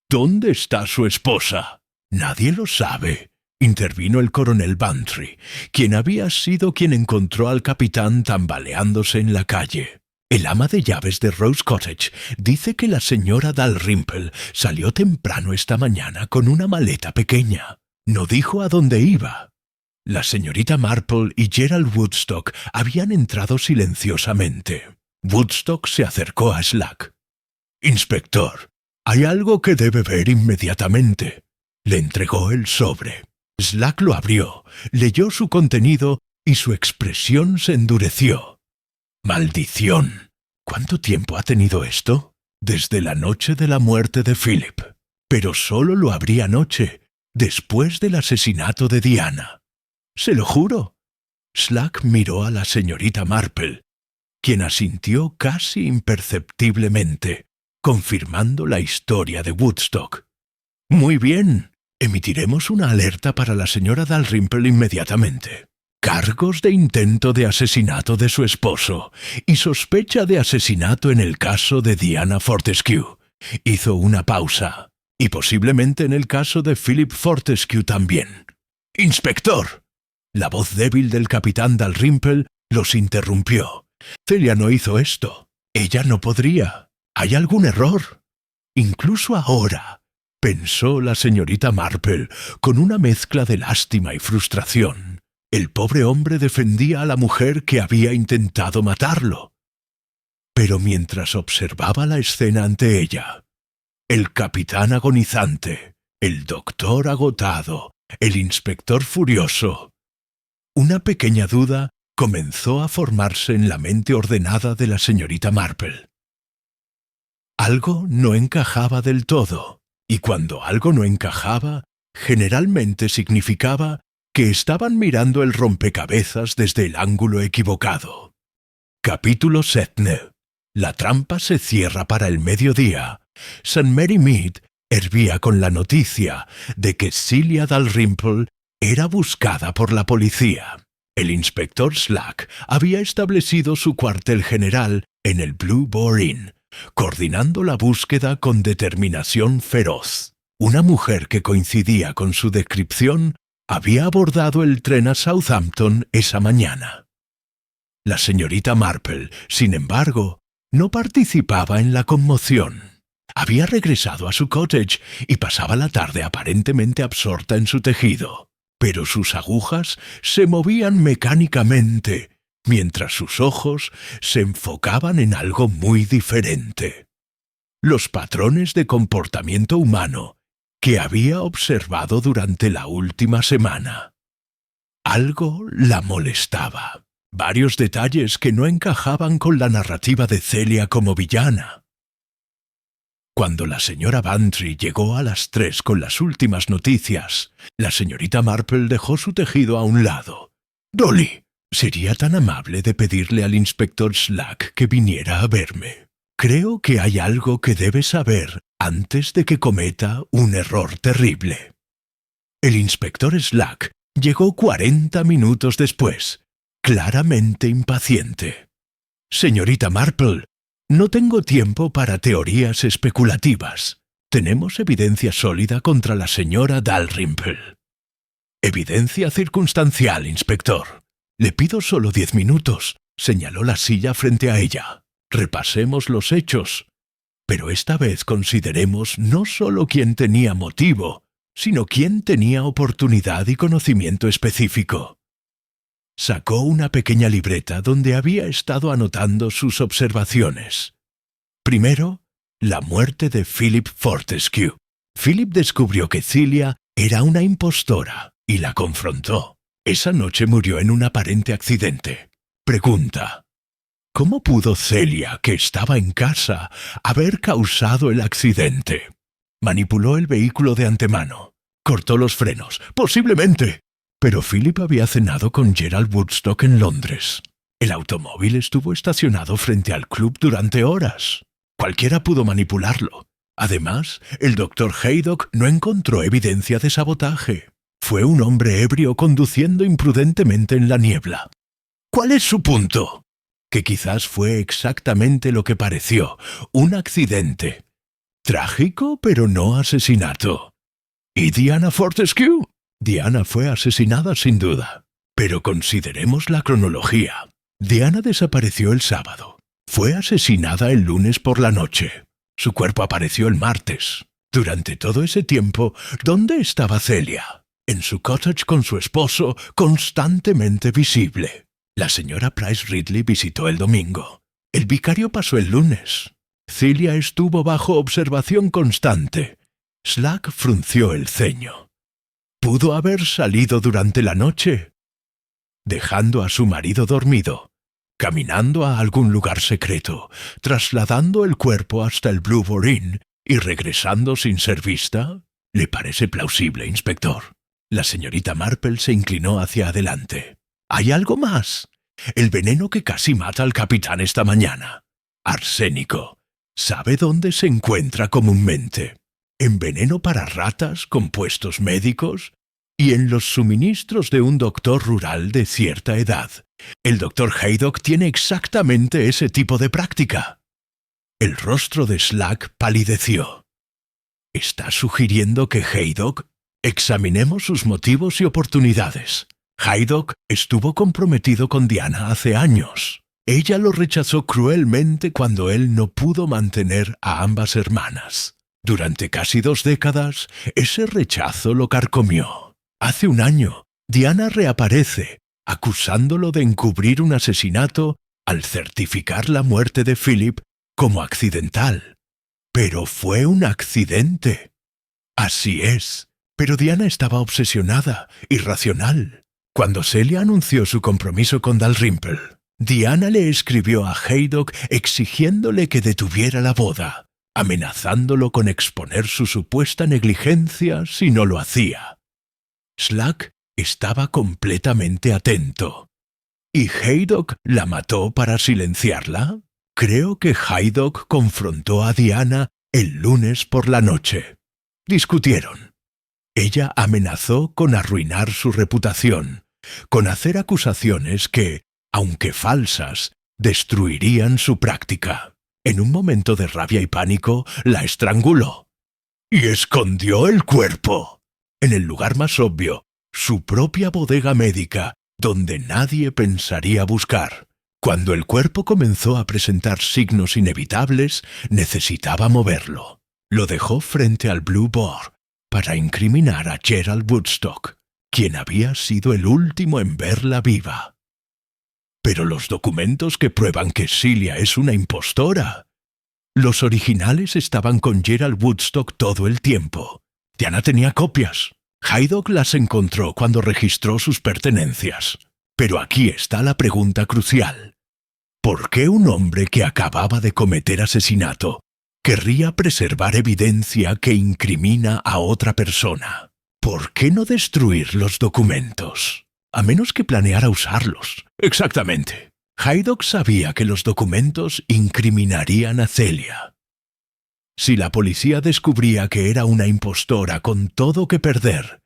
[SPEAKER 1] «¿Dónde está su esposa?». «Nadie lo sabe», intervino el coronel Bantry, quien había sido quien encontró al capitán tambaleándose en la calle. «El ama de llaves de Rose Cottage dice que la señora Dalrymple salió temprano esta mañana con una maleta pequeña. No dijo a dónde iba». La señorita Marple y Gerald Woodstock habían entrado silenciosamente. Woodstock se acercó a Slack. «Inspector, hay algo que debe ver inmediatamente». Le entregó el sobre. Slack lo abrió, leyó su contenido y su expresión se endureció. «¡Maldición! ¿Cuánto tiempo ha tenido esto?» «Desde la noche de la muerte de Philip. Pero solo lo abrí anoche, después del asesinato de Diana. Se lo juro». Slack miró a la señorita Marple, quien asintió casi imperceptiblemente, confirmando la historia de Woodstock. «Muy bien. Emitiremos una alerta para la señora Dalrymple inmediatamente. Cargos de intento de asesinato de su esposo y sospecha de asesinato en el caso de Diana Fortescue». Hizo una pausa. «Y posiblemente en el caso de Philip Fortescue también». «¡Inspector!». La voz débil del capitán Dalrymple los interrumpió. «Celia no hizo esto. Ella no podría. Hay algún error». «Incluso ahora», pensó la señorita Marple con una mezcla de lástima y frustración. El pobre hombre defendía a la mujer que había intentado matarlo. Pero mientras observaba la escena ante ella, el capitán agonizante, el doctor agotado, el inspector furioso, una pequeña duda comenzó a formarse en la mente ordenada de la señorita Marple. Algo no encajaba del todo. Y cuando algo no encajaba, generalmente significaba que estaban mirando el rompecabezas desde el ángulo equivocado. Capítulo 7. La trampa se cierra para el mediodía. St. Mary Mead hervía con la noticia de que Celia Dalrymple era buscada por la policía. El inspector Slack había establecido su cuartel general en el Blue Boar Inn, coordinando la búsqueda con determinación feroz. Una mujer que coincidía con su descripción había abordado el tren a Southampton esa mañana. La señorita Marple, sin embargo, no participaba en la conmoción. Había regresado a su cottage y pasaba la tarde aparentemente absorta en su tejido, pero sus agujas se movían mecánicamente, mientras sus ojos se enfocaban en algo muy diferente. Los patrones de comportamiento humano que había observado durante la última semana. Algo la molestaba. Varios detalles que no encajaban con la narrativa de Celia como villana. Cuando la señora Bantry llegó a las 3 con las últimas noticias, la señorita Marple dejó su tejido a un lado. «Dolly, ¿sería tan amable de pedirle al inspector Slack que viniera a verme? Creo que hay algo que debe saber antes de que cometa un error terrible». El inspector Slack llegó 40 minutos después, claramente impaciente. «Señorita Marple, no tengo tiempo para teorías especulativas. Tenemos evidencia sólida contra la señora Dalrymple». «Evidencia circunstancial, inspector. Le pido solo 10 minutos», señaló la silla frente a ella. «Repasemos los hechos. Pero esta vez consideremos no solo quién tenía motivo, sino quién tenía oportunidad y conocimiento específico». Sacó una pequeña libreta donde había estado anotando sus observaciones. Primero, la muerte de Philip Fortescue. Philip descubrió que Celia era una impostora y la confrontó. Esa noche murió en un aparente accidente. Pregunta: ¿cómo pudo Celia, que estaba en casa, haber causado el accidente? Manipuló el vehículo de antemano. Cortó los frenos, posiblemente. Pero Philip había cenado con Gerald Woodstock en Londres. El automóvil estuvo estacionado frente al club durante horas. Cualquiera pudo manipularlo. Además, el doctor Haydock no encontró evidencia de sabotaje. Fue un hombre ebrio conduciendo imprudentemente en la niebla. ¿Cuál es su punto? Que quizás fue exactamente lo que pareció, un accidente. Trágico, pero no asesinato. ¿Y Diana Fortescue? Diana fue asesinada sin duda. Pero consideremos la cronología. Diana desapareció el sábado. Fue asesinada el lunes por la noche. Su cuerpo apareció el martes. Durante todo ese tiempo, ¿dónde estaba Celia? En su cottage con su esposo, constantemente visible. La señora Price Ridley visitó el domingo. El vicario pasó el lunes. Celia estuvo bajo observación constante. Slack frunció el ceño. ¿Pudo haber salido durante la noche? Dejando a su marido dormido, caminando a algún lugar secreto, trasladando el cuerpo hasta el Blue Boar Inn y regresando sin ser vista. ¿Le parece plausible, inspector? La señorita Marple se inclinó hacia adelante. ¿Hay algo más? El veneno que casi mata al capitán esta mañana. Arsénico. ¿Sabe dónde se encuentra comúnmente? En veneno para ratas, compuestos médicos, y en los suministros de un doctor rural de cierta edad. El doctor Haydock tiene exactamente ese tipo de práctica. El rostro de Slack palideció. ¿Está sugiriendo que Haydock? Examinemos sus motivos y oportunidades. Haydock estuvo comprometido con Diana hace años. Ella lo rechazó cruelmente cuando él no pudo mantener a ambas hermanas. Durante casi 2 décadas, ese rechazo lo carcomió. Hace un año, Diana reaparece, acusándolo de encubrir un asesinato al certificar la muerte de Philip como accidental. Pero fue un accidente. Así es, pero Diana estaba obsesionada, irracional. Cuando Celia anunció su compromiso con Dalrymple, Diana le escribió a Haydock exigiéndole que detuviera la boda, amenazándolo con exponer su supuesta negligencia si no lo hacía. Slack estaba completamente atento. ¿Y Haydock la mató para silenciarla? Creo que Haydock confrontó a Diana el lunes por la noche. Discutieron. Ella amenazó con arruinar su reputación, con hacer acusaciones que, aunque falsas, destruirían su práctica. En un momento de rabia y pánico, la estranguló. Y escondió el cuerpo. En el lugar más obvio, su propia bodega médica, donde nadie pensaría buscar. Cuando el cuerpo comenzó a presentar signos inevitables, necesitaba moverlo. Lo dejó frente al Blue Boar para incriminar a Gerald Woodstock, quien había sido el último en verla viva. Pero los documentos que prueban que Celia es una impostora. Los originales estaban con Gerald Woodstock todo el tiempo. Diana tenía copias. Haydock las encontró cuando registró sus pertenencias. Pero aquí está la pregunta crucial. ¿Por qué un hombre que acababa de cometer asesinato querría preservar evidencia que incrimina a otra persona? ¿Por qué no destruir los documentos? A menos que planeara usarlos. Exactamente. Haydock sabía que los documentos incriminarían a Celia. Si la policía descubría que era una impostora con todo que perder,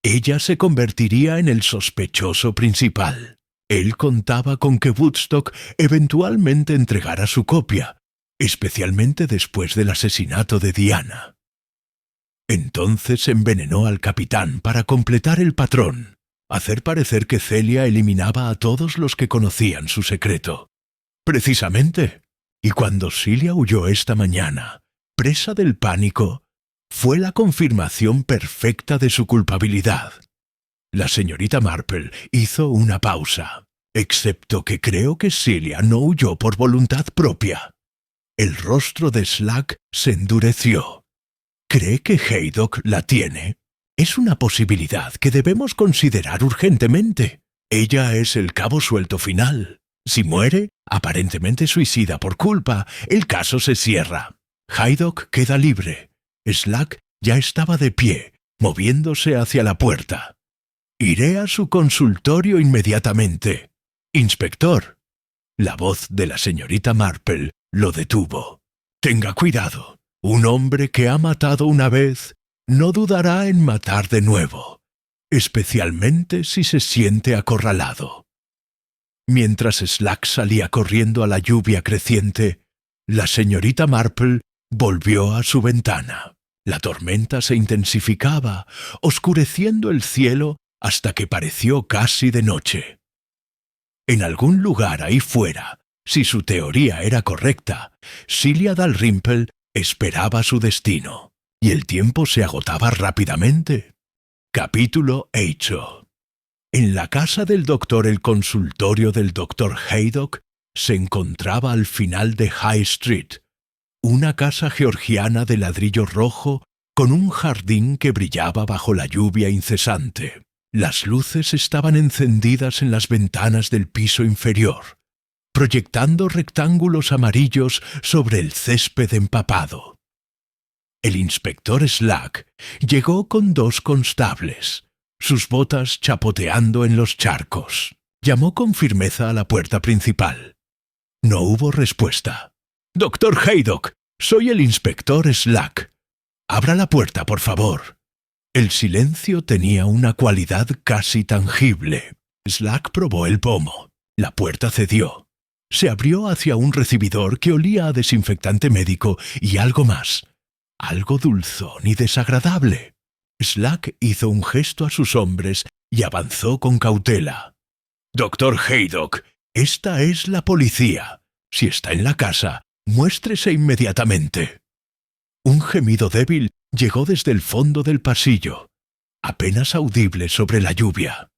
[SPEAKER 1] ella se convertiría en el sospechoso principal. Él contaba con que Woodstock eventualmente entregara su copia, especialmente después del asesinato de Diana. Entonces envenenó al capitán para completar el patrón, hacer parecer que Celia eliminaba a todos los que conocían su secreto. Precisamente. Y cuando Celia huyó esta mañana, presa del pánico, fue la confirmación perfecta de su culpabilidad. La señorita Marple hizo una pausa, excepto que creo que Celia no huyó por voluntad propia. El rostro de Slack se endureció. ¿Cree que Haydock la tiene? Es una posibilidad que debemos considerar urgentemente. Ella es el cabo suelto final. Si muere, aparentemente suicida por culpa, el caso se cierra. Haydock queda libre. Slack ya estaba de pie, moviéndose hacia la puerta. Iré a su consultorio inmediatamente. Inspector. La voz de la señorita Marple lo detuvo. Tenga cuidado. Un hombre que ha matado una vez no dudará en matar de nuevo, especialmente si se siente acorralado. Mientras Slack salía corriendo a la lluvia creciente, la señorita Marple volvió a su ventana. La tormenta se intensificaba, oscureciendo el cielo hasta que pareció casi de noche. En algún lugar ahí fuera, si su teoría era correcta, Celia Dalrymple esperaba su destino, y el tiempo se agotaba rápidamente. Capítulo 8. En la casa del doctor, el consultorio del doctor Haydock se encontraba al final de High Street, una casa georgiana de ladrillo rojo con un jardín que brillaba bajo la lluvia incesante. Las luces estaban encendidas en las ventanas del piso inferior, proyectando rectángulos amarillos sobre el césped empapado. El inspector Slack llegó con 2 constables, sus botas chapoteando en los charcos. Llamó con firmeza a la puerta principal. No hubo respuesta. «Doctor Haydock, soy el inspector Slack. Abra la puerta, por favor». El silencio tenía una cualidad casi tangible. Slack probó el pomo. La puerta cedió. Se abrió hacia un recibidor que olía a desinfectante médico y algo más. Algo dulzón y desagradable. Slack hizo un gesto a sus hombres y avanzó con cautela. «Doctor Haydock, esta es la policía. Si está en la casa, muéstrese inmediatamente». Un gemido débil llegó desde el fondo del pasillo, apenas audible sobre la lluvia.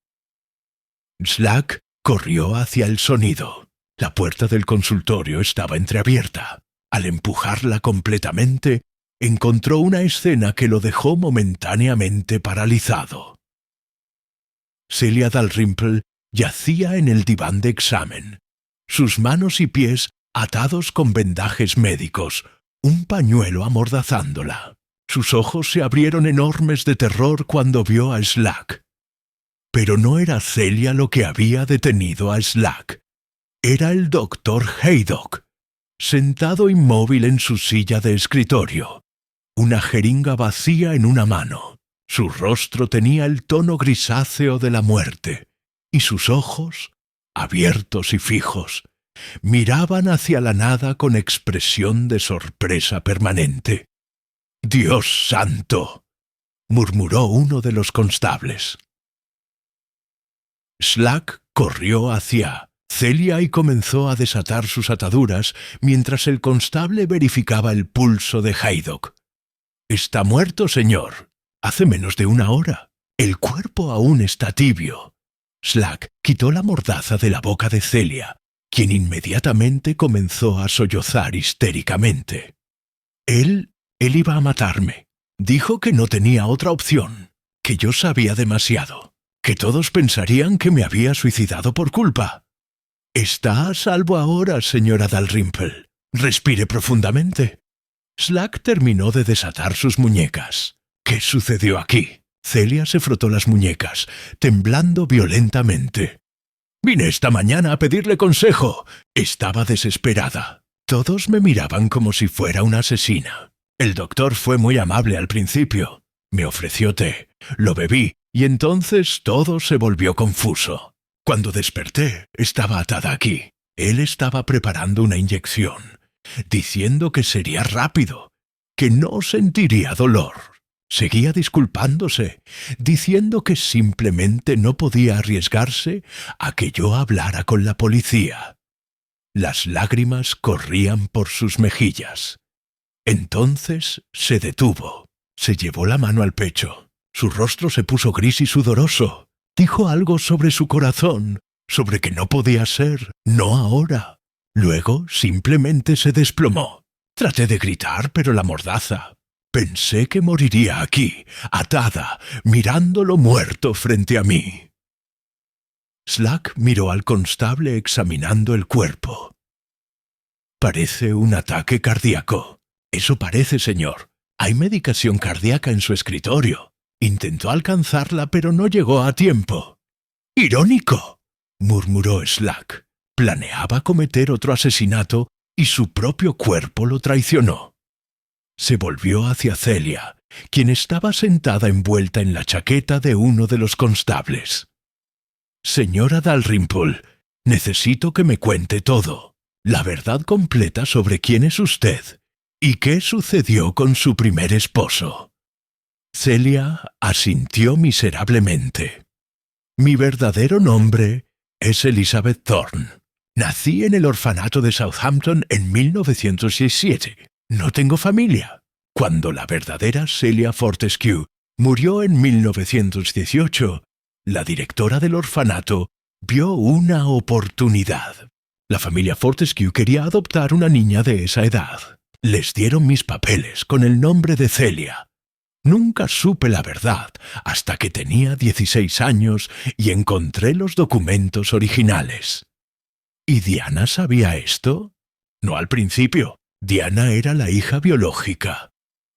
[SPEAKER 1] Slack corrió hacia el sonido. La puerta del consultorio estaba entreabierta. Al empujarla completamente, encontró una escena que lo dejó momentáneamente paralizado. Celia Dalrymple yacía en el diván de examen, sus manos y pies atados con vendajes médicos, un pañuelo amordazándola. Sus ojos se abrieron enormes de terror cuando vio a Slack. Pero no era Celia lo que había detenido a Slack. Era el doctor Haydock, sentado inmóvil en su silla de escritorio, una jeringa vacía en una mano. Su rostro tenía el tono grisáceo de la muerte, y sus ojos, abiertos y fijos, miraban hacia la nada con expresión de sorpresa permanente. «¡Dios santo!», murmuró uno de los constables. Slack corrió hacia Celia y comenzó a desatar sus ataduras mientras el constable verificaba el pulso de Haydock. «Está muerto, señor. Hace menos de una hora. El cuerpo aún está tibio». Slack quitó la mordaza de la boca de Celia, quien inmediatamente comenzó a sollozar histéricamente. Él iba a matarme. Dijo que no tenía otra opción, que yo sabía demasiado, que todos pensarían que me había suicidado por culpa. «Está a salvo ahora, señora Dalrymple. Respire profundamente». Slack terminó de desatar sus muñecas. «¿Qué sucedió aquí?». Celia se frotó las muñecas, temblando violentamente. «Vine esta mañana a pedirle consejo». Estaba desesperada. Todos me miraban como si fuera una asesina. El doctor fue muy amable al principio. Me ofreció té, lo bebí y entonces todo se volvió confuso. Cuando desperté, estaba atada aquí. Él estaba preparando una inyección, diciendo que sería rápido, que no sentiría dolor. Seguía disculpándose, diciendo que simplemente no podía arriesgarse a que yo hablara con la policía. Las lágrimas corrían por sus mejillas. Entonces se detuvo, se llevó la mano al pecho. Su rostro se puso gris y sudoroso. Dijo algo sobre su corazón, sobre que no podía ser, no ahora. Luego simplemente se desplomó. Traté de gritar, pero la mordaza. Pensé que moriría aquí, atada, mirándolo muerto frente a mí. Slack miró al constable examinando el cuerpo. «Parece un ataque cardíaco». «Eso parece, señor. Hay medicación cardíaca en su escritorio. Intentó alcanzarla, pero no llegó a tiempo». «¡Irónico!», murmuró Slack. Planeaba cometer otro asesinato y su propio cuerpo lo traicionó. Se volvió hacia Celia, quien estaba sentada envuelta en la chaqueta de uno de los constables. «Señora Dalrymple, necesito que me cuente todo, la verdad completa sobre quién es usted y qué sucedió con su primer esposo». Celia asintió miserablemente. «Mi verdadero nombre es Elizabeth Thorne. Nací en el orfanato de Southampton en 1917. No tengo familia. Cuando la verdadera Celia Fortescue murió en 1918, la directora del orfanato vio una oportunidad. La familia Fortescue quería adoptar una niña de esa edad. Les dieron mis papeles con el nombre de Celia. Nunca supe la verdad hasta que tenía 16 años y encontré los documentos originales». ¿Y Diana sabía esto? No al principio. Diana era la hija biológica,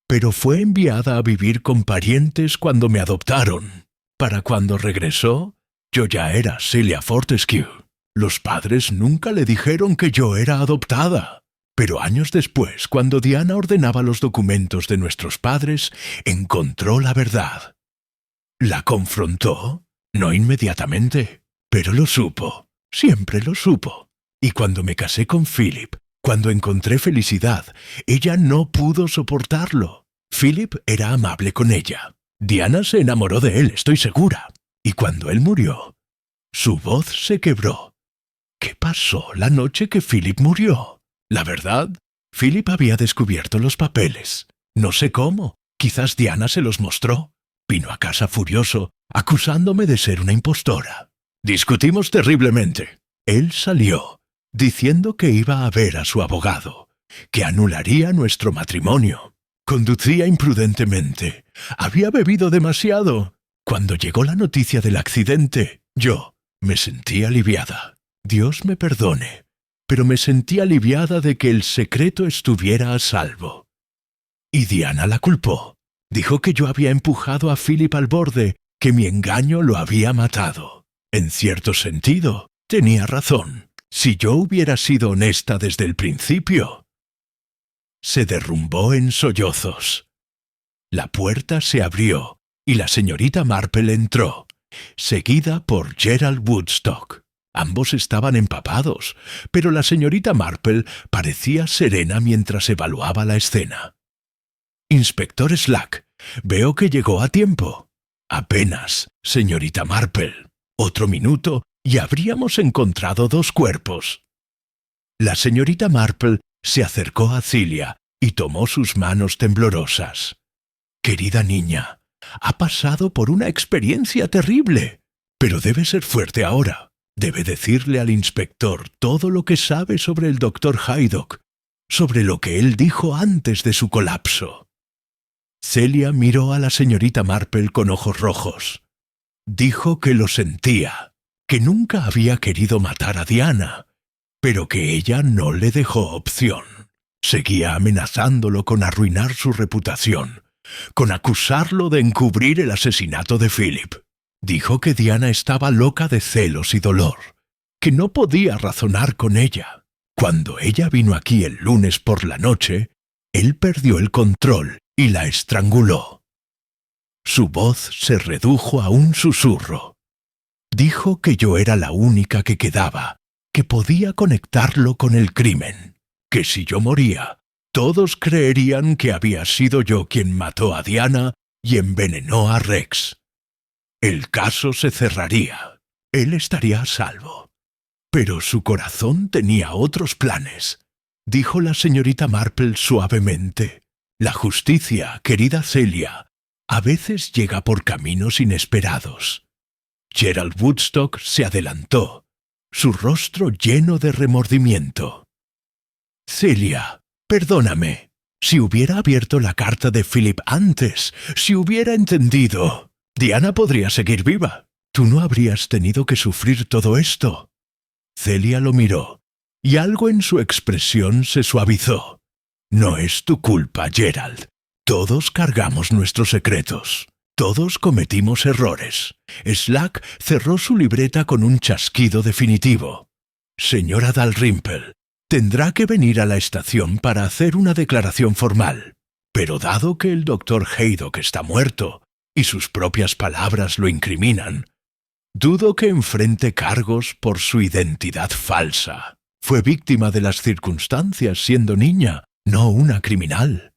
[SPEAKER 1] pero fue enviada a vivir con parientes cuando me adoptaron. Para cuando regresó, yo ya era Celia Fortescue. Los padres nunca le dijeron que yo era adoptada. Pero años después, cuando Diana ordenaba los documentos de nuestros padres, encontró la verdad. ¿La confrontó? No inmediatamente, pero lo supo. Siempre lo supo. Y cuando me casé con Philip, cuando encontré felicidad, ella no pudo soportarlo. Philip era amable con ella. Diana se enamoró de él, estoy segura. Y cuando él murió, su voz se quebró. ¿Qué pasó la noche que Philip murió? La verdad, Philip había descubierto los papeles. No sé cómo, quizás Diana se los mostró. Vino a casa furioso, acusándome de ser una impostora. Discutimos terriblemente. Él salió, diciendo que iba a ver a su abogado, que anularía nuestro matrimonio. Conducía imprudentemente. Había bebido demasiado. Cuando llegó la noticia del accidente, yo me sentí aliviada. Dios me perdone, pero me sentí aliviada de que el secreto estuviera a salvo. Y Diana la culpó. Dijo que yo había empujado a Philip al borde que mi engaño lo había matado. En cierto sentido, tenía razón. Si yo hubiera sido honesta desde el principio. Se derrumbó en sollozos. La puerta se abrió y la señorita Marple entró, seguida por Gerald Woodstock. Ambos estaban empapados, pero la señorita Marple parecía serena mientras evaluaba la escena. «Inspector Slack, veo que llegó a tiempo». «Apenas, señorita Marple. Otro minuto y habríamos encontrado 2 cuerpos». La señorita Marple se acercó a Celia y tomó sus manos temblorosas. «Querida niña, ha pasado por una experiencia terrible, pero debe ser fuerte ahora. Debe decirle al inspector todo lo que sabe sobre el doctor Haydock, sobre lo que él dijo antes de su colapso». Celia miró a la señorita Marple con ojos rojos. Dijo que lo sentía, que nunca había querido matar a Diana, pero que ella no le dejó opción. Seguía amenazándolo con arruinar su reputación, con acusarlo de encubrir el asesinato de Philip. Dijo que Diana estaba loca de celos y dolor, que no podía razonar con ella. Cuando ella vino aquí el lunes por la noche, él perdió el control y la estranguló. Su voz se redujo a un susurro. Dijo que yo era la única que quedaba, que podía conectarlo con el crimen, que si yo moría, todos creerían que había sido yo quien mató a Diana y envenenó a Rex. El caso se cerraría. Él estaría a salvo. Pero su corazón tenía otros planes, dijo la señorita Marple suavemente. La justicia, querida Celia, a veces llega por caminos inesperados. Gerald Woodstock se adelantó, su rostro lleno de remordimiento. Celia, perdóname. Si hubiera abierto la carta de Philip antes, si hubiera entendido, Diana podría seguir viva. Tú no habrías tenido que sufrir todo esto. Celia lo miró, y algo en su expresión se suavizó. No es tu culpa, Gerald. Todos cargamos nuestros secretos. Todos cometimos errores. Slack cerró su libreta con un chasquido definitivo. Señora Dalrymple, tendrá que venir a la estación para hacer una declaración formal. Pero dado que el doctor Haydock está muerto, y sus propias palabras lo incriminan, dudo que enfrente cargos por su identidad falsa. Fue víctima de las circunstancias siendo niña, no una criminal.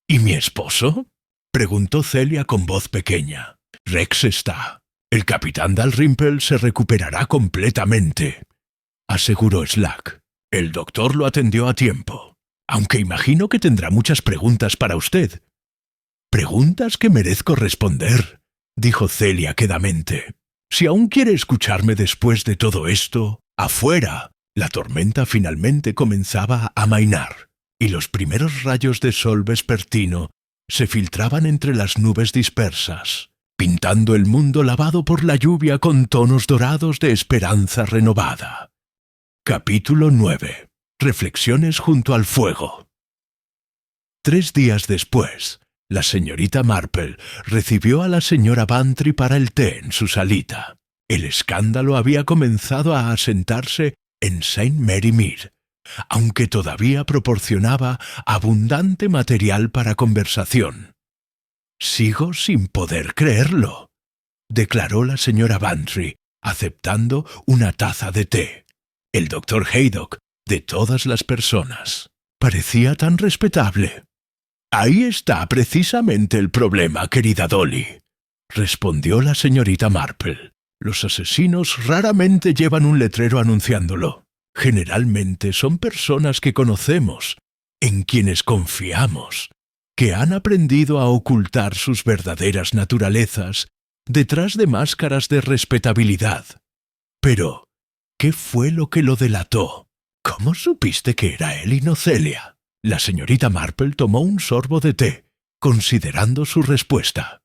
[SPEAKER 1] ¿Y mi esposo?, preguntó Celia con voz pequeña. Rex está. El capitán Dalrymple se recuperará completamente, aseguró Slack. El doctor lo atendió a tiempo, aunque imagino que tendrá muchas preguntas para usted. Preguntas que merezco responder, dijo Celia quedamente. Si aún quiere escucharme después de todo esto, afuera. La tormenta finalmente comenzaba a amainar, y los primeros rayos de sol vespertino se filtraban entre las nubes dispersas, pintando el mundo lavado por la lluvia con tonos dorados de esperanza renovada. Capítulo 9. Reflexiones junto al fuego. 3 días después, la señorita Marple recibió a la señora Bantry para el té en su salita. El escándalo había comenzado a asentarse en St. Mary Mead, aunque todavía proporcionaba abundante material para conversación. «Sigo sin poder creerlo», declaró la señora Bantry, aceptando una taza de té. El doctor Haydock, de todas las personas, parecía tan respetable. «Ahí está precisamente el problema, querida Dolly», respondió la señorita Marple. Los asesinos raramente llevan un letrero anunciándolo. Generalmente son personas que conocemos, en quienes confiamos, que han aprendido a ocultar sus verdaderas naturalezas detrás de máscaras de respetabilidad. Pero, ¿qué fue lo que lo delató? ¿Cómo supiste que era él y no Celia? La señorita Marple tomó un sorbo de té, considerando su respuesta.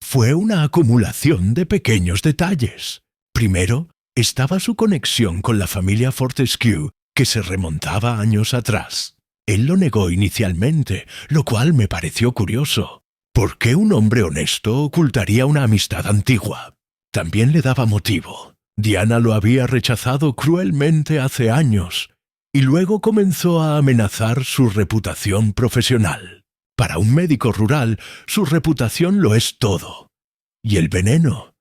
[SPEAKER 1] Fue una acumulación de pequeños detalles. Primero, estaba su conexión con la familia Fortescue, que se remontaba años atrás. Él lo negó inicialmente, lo cual me pareció curioso. ¿Por qué un hombre honesto ocultaría una amistad antigua? También le daba motivo. Diana lo había rechazado cruelmente hace años, y luego comenzó a amenazar su reputación profesional. Para un médico rural, su reputación lo es todo. ¿Y el veneno?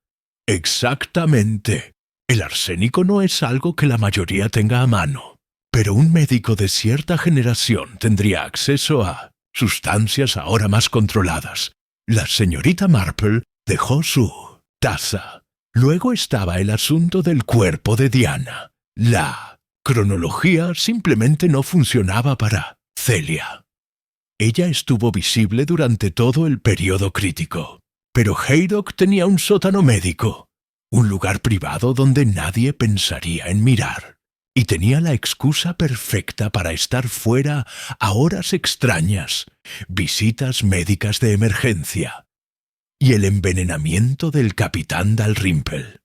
[SPEAKER 1] Exactamente. El arsénico no es algo que la mayoría tenga a mano, pero un médico de cierta generación tendría acceso a sustancias ahora más controladas. La señorita Marple dejó su taza. Luego estaba el asunto del cuerpo de Diana. La cronología simplemente no funcionaba para Celia. Ella estuvo visible durante todo el periodo crítico, pero Haydock tenía un sótano médico, un lugar privado donde nadie pensaría en mirar, y tenía la excusa perfecta para estar fuera a horas extrañas, visitas médicas de emergencia, y el envenenamiento del capitán Dalrymple.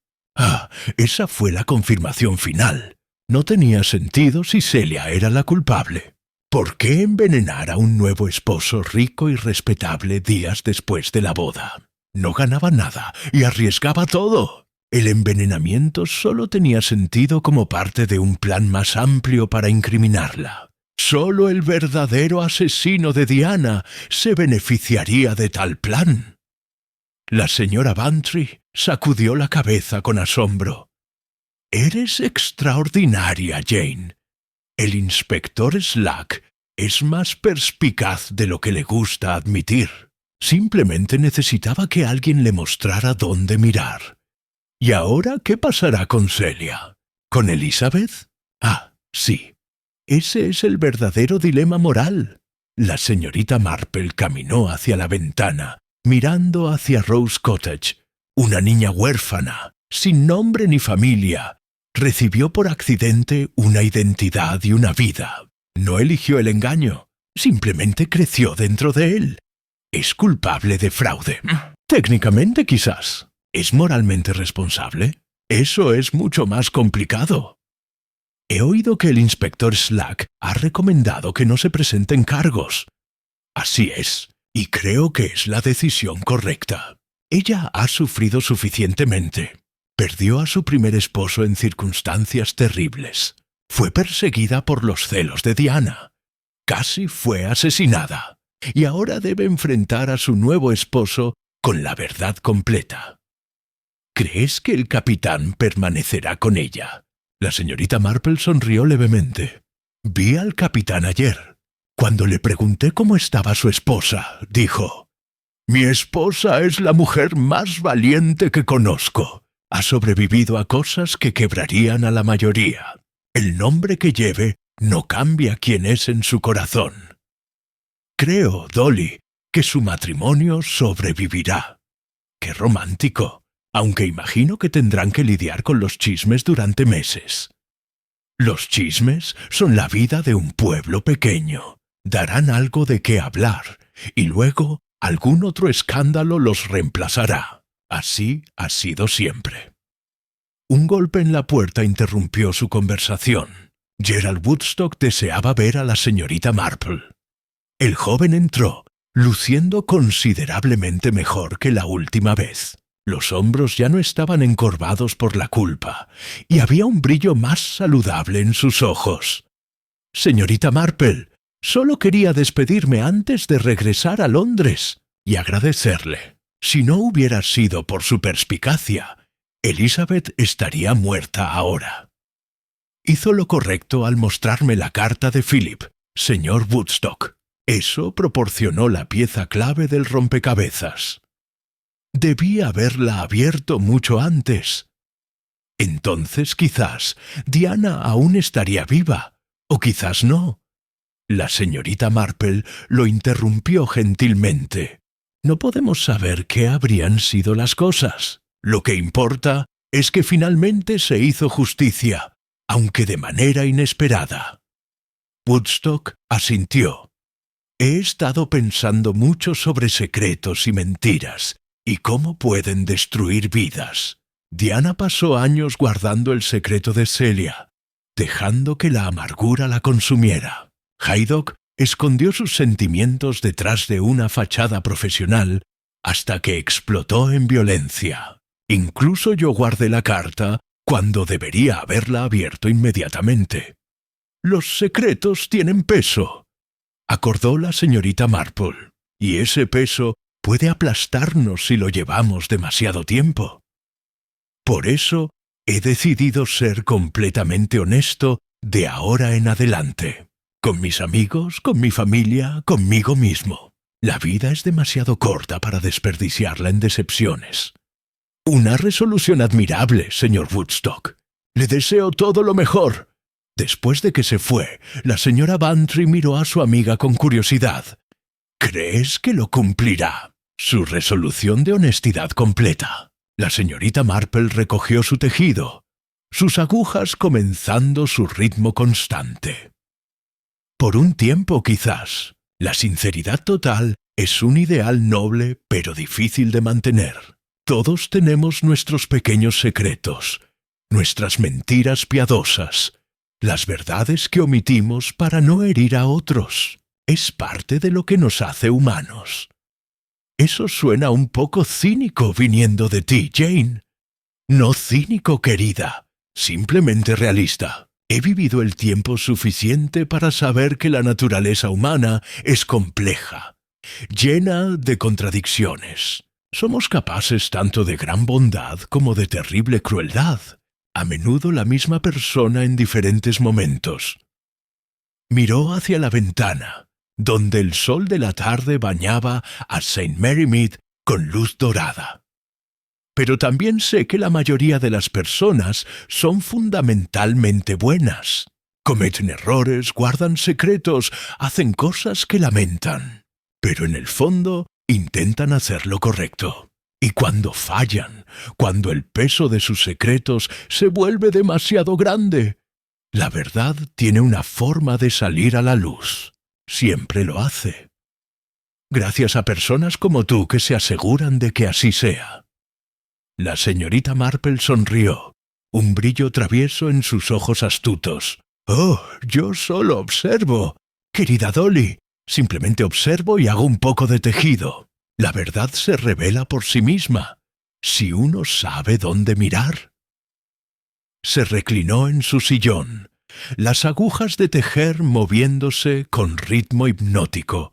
[SPEAKER 1] Esa fue la confirmación final. No tenía sentido si Celia era la culpable. ¿Por qué envenenar a un nuevo esposo rico y respetable días después de la boda? No ganaba nada y arriesgaba todo. El envenenamiento solo tenía sentido como parte de un plan más amplio para incriminarla. Solo el verdadero asesino de Diana se beneficiaría de tal plan. La señora Bantry sacudió la cabeza con asombro. «Eres extraordinaria, Jane. El inspector Slack es más perspicaz de lo que le gusta admitir. Simplemente necesitaba que alguien le mostrara dónde mirar. ¿Y ahora qué pasará con Celia? ¿Con Elizabeth? Sí. Ese es el verdadero dilema moral». La señorita Marple caminó hacia la ventana, mirando hacia Rose Cottage. Una niña huérfana, sin nombre ni familia, recibió por accidente una identidad y una vida. No eligió el engaño, simplemente creció dentro de él. ¿Es culpable de fraude? Técnicamente, quizás. ¿Es moralmente responsable? Eso es mucho más complicado. He oído que el inspector Slack ha recomendado que no se presenten cargos. Así es, y creo que es la decisión correcta. Ella ha sufrido suficientemente. Perdió a su primer esposo en circunstancias terribles. Fue perseguida por los celos de Diana. Casi fue asesinada. Y ahora debe enfrentar a su nuevo esposo con la verdad completa. ¿Crees que el capitán permanecerá con ella? La señorita Marple sonrió levemente. Vi al capitán ayer. Cuando le pregunté cómo estaba su esposa, dijo: «Mi esposa es la mujer más valiente que conozco. Ha sobrevivido a cosas que quebrarían a la mayoría. El nombre que lleve no cambia quién es en su corazón. Creo, Dolly, que su matrimonio sobrevivirá». ¡Qué romántico! Aunque imagino que tendrán que lidiar con los chismes durante meses. Los chismes son la vida de un pueblo pequeño. Darán algo de qué hablar, y luego algún otro escándalo los reemplazará. Así ha sido siempre. Un golpe en la puerta interrumpió su conversación. Gerald Woodstock deseaba ver a la señorita Marple. El joven entró, luciendo considerablemente mejor que la última vez. Los hombros ya no estaban encorvados por la culpa, y había un brillo más saludable en sus ojos. «Señorita Marple, solo quería despedirme antes de regresar a Londres y agradecerle. Si no hubiera sido por su perspicacia, Elizabeth estaría muerta ahora». Hizo lo correcto al mostrarme la carta de Philip, señor Woodstock. Eso proporcionó la pieza clave del rompecabezas. Debí haberla abierto mucho antes. Entonces, quizás, Diana aún estaría viva, o quizás no. La señorita Marple lo interrumpió gentilmente. No podemos saber qué habrían sido las cosas. Lo que importa es que finalmente se hizo justicia, aunque de manera inesperada. Woodstock asintió. He estado pensando mucho sobre secretos y mentiras, y cómo pueden destruir vidas. Diana pasó años guardando el secreto de Celia, dejando que la amargura la consumiera. Haydock escondió sus sentimientos detrás de una fachada profesional hasta que explotó en violencia. Incluso yo guardé la carta cuando debería haberla abierto inmediatamente. Los secretos tienen peso, acordó la señorita Marple, y ese peso puede aplastarnos si lo llevamos demasiado tiempo. Por eso he decidido ser completamente honesto de ahora en adelante. Con mis amigos, con mi familia, conmigo mismo. La vida es demasiado corta para desperdiciarla en decepciones. Una resolución admirable, señor Woodstock. Le deseo todo lo mejor. Después de que se fue, la señora Bantry miró a su amiga con curiosidad. ¿Crees que lo cumplirá? Su resolución de honestidad completa. La señorita Marple recogió su tejido, sus agujas comenzando su ritmo constante. Por un tiempo quizás, la sinceridad total es un ideal noble pero difícil de mantener. Todos tenemos nuestros pequeños secretos, nuestras mentiras piadosas, las verdades que omitimos para no herir a otros. Es parte de lo que nos hace humanos. Eso suena un poco cínico viniendo de ti, Jane. No cínico, querida, simplemente realista. He vivido el tiempo suficiente para saber que la naturaleza humana es compleja, llena de contradicciones. Somos capaces tanto de gran bondad como de terrible crueldad, a menudo la misma persona en diferentes momentos. Miró hacia la ventana, donde el sol de la tarde bañaba a St. Mary Mead con luz dorada. Pero también sé que la mayoría de las personas son fundamentalmente buenas. Cometen errores, guardan secretos, hacen cosas que lamentan. Pero en el fondo intentan hacer lo correcto. Y cuando fallan, cuando el peso de sus secretos se vuelve demasiado grande, la verdad tiene una forma de salir a la luz. Siempre lo hace. Gracias a personas como tú que se aseguran de que así sea. La señorita Marple sonrió, un brillo travieso en sus ojos astutos. «Oh, yo solo observo. Querida Dolly, simplemente observo y hago un poco de tejido. La verdad se revela por sí misma, si uno sabe dónde mirar». Se reclinó en su sillón, las agujas de tejer moviéndose con ritmo hipnótico,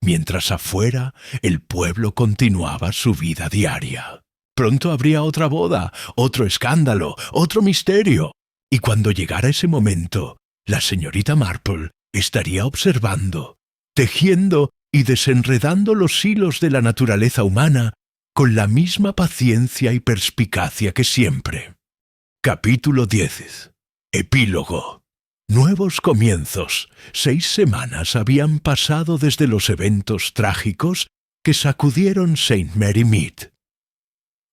[SPEAKER 1] mientras afuera el pueblo continuaba su vida diaria. Pronto habría otra boda, otro escándalo, otro misterio, y cuando llegara ese momento, la señorita Marple estaría observando, tejiendo y desenredando los hilos de la naturaleza humana con la misma paciencia y perspicacia que siempre. Capítulo 10. Epílogo. Nuevos comienzos. 6 semanas habían pasado desde los eventos trágicos que sacudieron St. Mary Mead.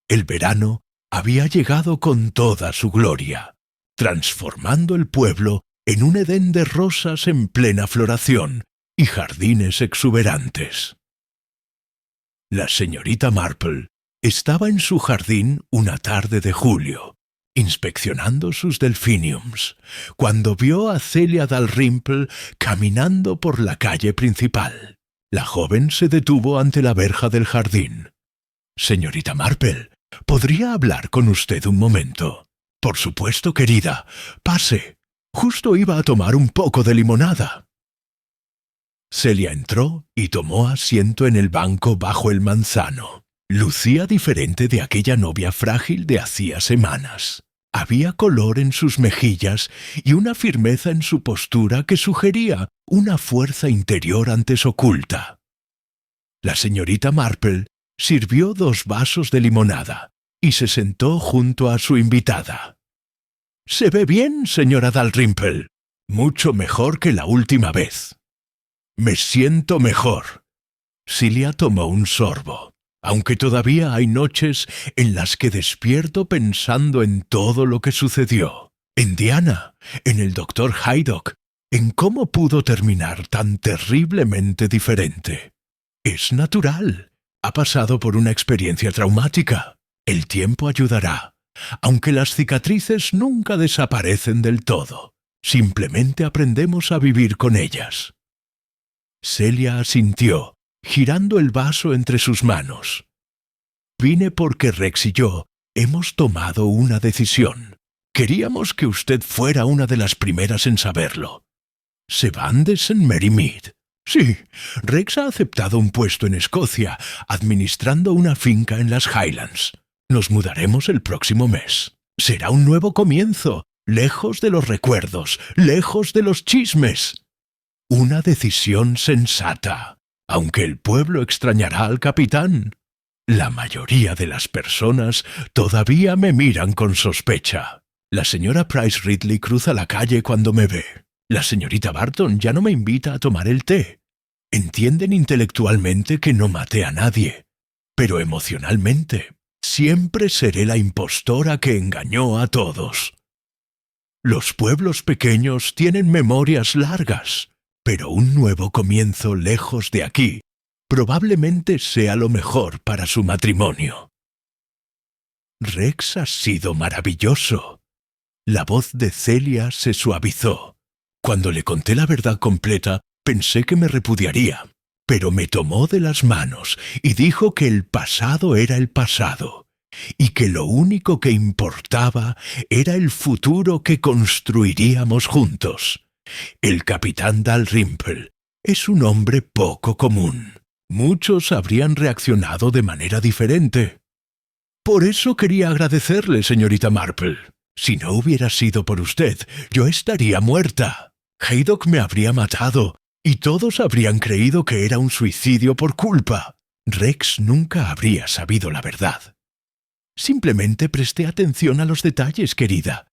[SPEAKER 1] El verano había llegado con toda su gloria, transformando el pueblo en un Edén de rosas en plena floración y jardines exuberantes. La señorita Marple estaba en su jardín una tarde de julio, inspeccionando sus delphiniums, cuando vio a Celia Dalrymple caminando por la calle principal. La joven se detuvo ante la verja del jardín. «Señorita Marple, ¿podría hablar con usted un momento?» «Por supuesto, querida. Pase. Justo iba a tomar un poco de limonada». Celia entró y tomó asiento en el banco bajo el manzano. Lucía diferente de aquella novia frágil de hacía semanas. Había color en sus mejillas y una firmeza en su postura que sugería una fuerza interior antes oculta. La señorita Marple sirvió 2 vasos de limonada y se sentó junto a su invitada. «Se ve bien, señora Dalrymple. Mucho mejor que la última vez». «Me siento mejor». Celia tomó un sorbo. «Aunque todavía hay noches en las que despierto pensando en todo lo que sucedió. En Diana, en el doctor Haydock, en cómo pudo terminar tan terriblemente diferente. Es natural. Ha pasado por una experiencia traumática. El tiempo ayudará, aunque las cicatrices nunca desaparecen del todo. Simplemente aprendemos a vivir con ellas». Celia asintió, girando el vaso entre sus manos. Vine porque Rex y yo hemos tomado una decisión. Queríamos que usted fuera una de las primeras en saberlo. Se van de St. Mary Mead. Sí, Rex ha aceptado un puesto en Escocia, administrando una finca en las Highlands. Nos mudaremos el próximo mes. Será un nuevo comienzo, lejos de los recuerdos, lejos de los chismes. Una decisión sensata, aunque el pueblo extrañará al capitán. La mayoría de las personas todavía me miran con sospecha. La señora Price Ridley cruza la calle cuando me ve. La señorita Barton ya no me invita a tomar el té. Entienden intelectualmente que no maté a nadie, pero emocionalmente siempre seré la impostora que engañó a todos. Los pueblos pequeños tienen memorias largas, pero un nuevo comienzo lejos de aquí probablemente sea lo mejor para su matrimonio. Rex ha sido maravilloso. La voz de Celia se suavizó. Cuando le conté la verdad completa, pensé que me repudiaría, pero me tomó de las manos y dijo que el pasado era el pasado, y que lo único que importaba era el futuro que construiríamos juntos. El capitán Dalrymple es un hombre poco común. Muchos habrían reaccionado de manera diferente. Por eso quería agradecerle, señorita Marple. Si no hubiera sido por usted, yo estaría muerta. Haydock me habría matado, y todos habrían creído que era un suicidio por culpa. Rex nunca habría sabido la verdad. Simplemente presté atención a los detalles, querida.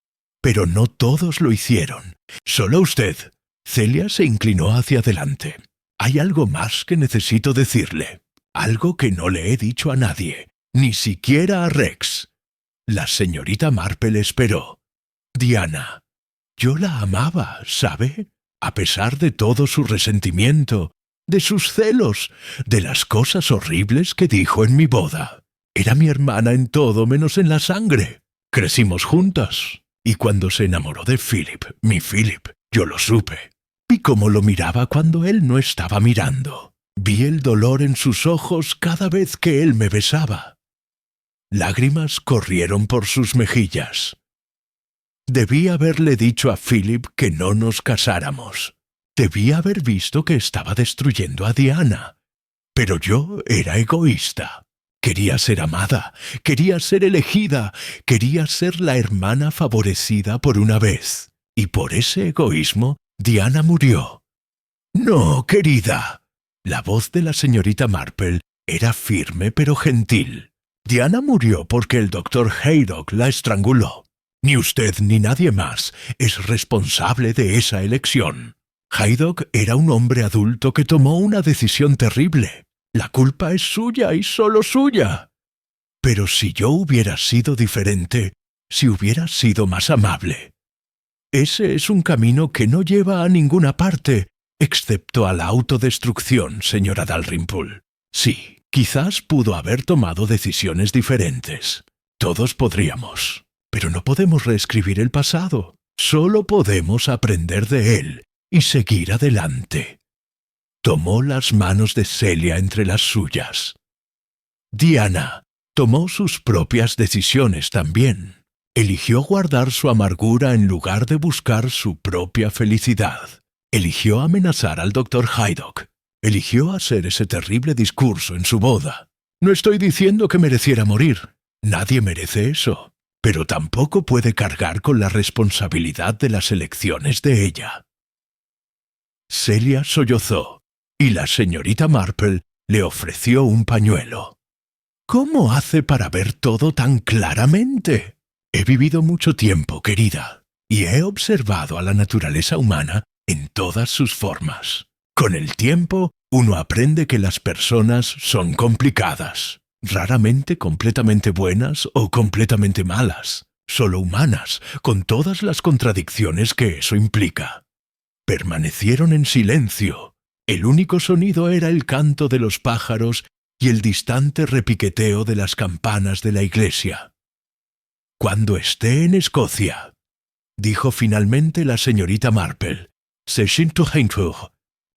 [SPEAKER 1] Pero no todos lo hicieron. Solo usted. Celia se inclinó hacia adelante. Hay algo más que necesito decirle. Algo que no le he dicho a nadie, ni siquiera a Rex. La señorita Marple esperó. Diana, yo la amaba, ¿sabe? A pesar de todo su resentimiento, de sus celos, de las cosas horribles que dijo en mi boda. Era mi hermana en todo menos en la sangre. Crecimos juntas. Y cuando se enamoró de Philip, mi Philip, yo lo supe. Vi cómo lo miraba cuando él no estaba mirando. Vi el dolor en sus ojos cada vez que él me besaba. Lágrimas corrieron por sus mejillas. Debí haberle dicho a Philip que no nos casáramos. Debí haber visto que estaba destruyendo a Diana. Pero yo era egoísta. Quería ser amada, quería ser elegida, quería ser la hermana favorecida por una vez. Y por ese egoísmo, Diana murió. No, querida. La voz de la señorita Marple era firme pero gentil. Diana murió porque el doctor Haydock la estranguló. Ni usted ni nadie más es responsable de esa elección. Haydock era un hombre adulto que tomó una decisión terrible. La culpa es suya y solo suya. Pero si yo hubiera sido diferente, si hubiera sido más amable. Ese es un camino que no lleva a ninguna parte, excepto a la autodestrucción, señora Dalrymple. Sí, quizás pudo haber tomado decisiones diferentes. Todos podríamos. Pero no podemos reescribir el pasado. Solo podemos aprender de él y seguir adelante. Tomó las manos de Celia entre las suyas. Diana tomó sus propias decisiones también. Eligió guardar su amargura en lugar de buscar su propia felicidad. Eligió amenazar al doctor Haydock. Eligió hacer ese terrible discurso en su boda. No estoy diciendo que mereciera morir. Nadie merece eso. Pero tampoco puede cargar con la responsabilidad de las elecciones de ella. Celia sollozó. Y la señorita Marple le ofreció un pañuelo. ¿Cómo hace para ver todo tan claramente? He vivido mucho tiempo, querida, y he observado a la naturaleza humana en todas sus formas. Con el tiempo, uno aprende que las personas son complicadas, raramente completamente buenas o completamente malas, solo humanas, con todas las contradicciones que eso implica. Permanecieron en silencio. El único sonido era el canto de los pájaros y el distante repiqueteo de las campanas de la iglesia. Cuando esté en Escocia, dijo finalmente la señorita Marple, se siento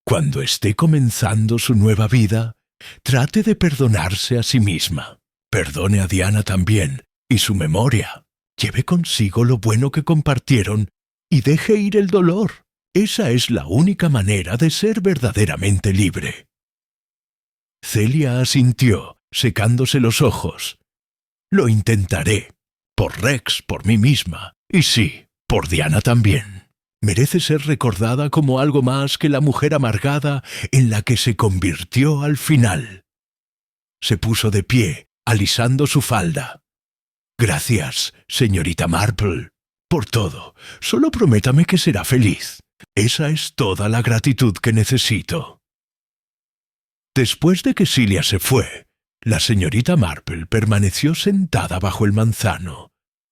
[SPEAKER 1] Cuando esté comenzando su nueva vida, trate de perdonarse a sí misma. Perdone a Diana también, y su memoria. Lleve consigo lo bueno que compartieron y deje ir el dolor. Esa es la única manera de ser verdaderamente libre. Celia asintió, secándose los ojos. Lo intentaré. Por Rex, por mí misma. Y sí, por Diana también. Merece ser recordada como algo más que la mujer amargada en la que se convirtió al final. Se puso de pie, alisando su falda. Gracias, señorita Marple, por todo. Solo prométame que será feliz. Esa es toda la gratitud que necesito. Después de que Celia se fue, la señorita Marple permaneció sentada bajo el manzano,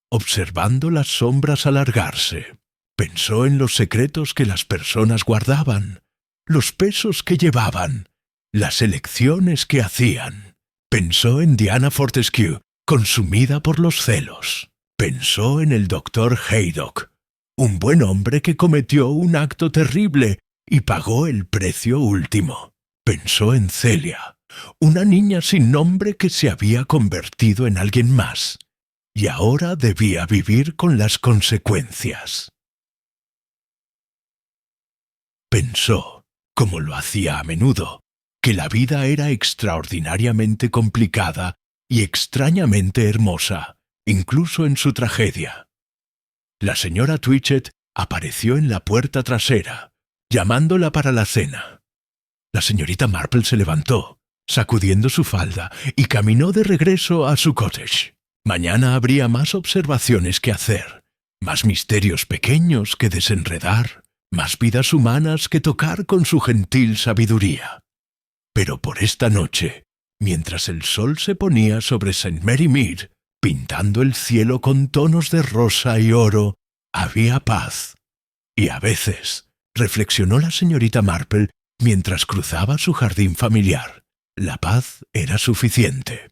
[SPEAKER 1] observando las sombras alargarse. Pensó en los secretos que las personas guardaban, los pesos que llevaban, las elecciones que hacían. Pensó en Diana Fortescue, consumida por los celos. Pensó en el doctor Haydock, un buen hombre que cometió un acto terrible y pagó el precio último. Pensó en Celia, una niña sin nombre que se había convertido en alguien más, y ahora debía vivir con las consecuencias. Pensó, como lo hacía a menudo, que la vida era extraordinariamente complicada y extrañamente hermosa, incluso en su tragedia. La señora Twitchett apareció en la puerta trasera, llamándola para la cena. La señorita Marple se levantó, sacudiendo su falda, y caminó de regreso a su cottage. Mañana habría más observaciones que hacer, más misterios pequeños que desenredar, más vidas humanas que tocar con su gentil sabiduría. Pero por esta noche, mientras el sol se ponía sobre St. Mary Mead, pintando el cielo con tonos de rosa y oro, había paz. Y a veces, reflexionó la señorita Marple mientras cruzaba su jardín familiar, la paz era suficiente.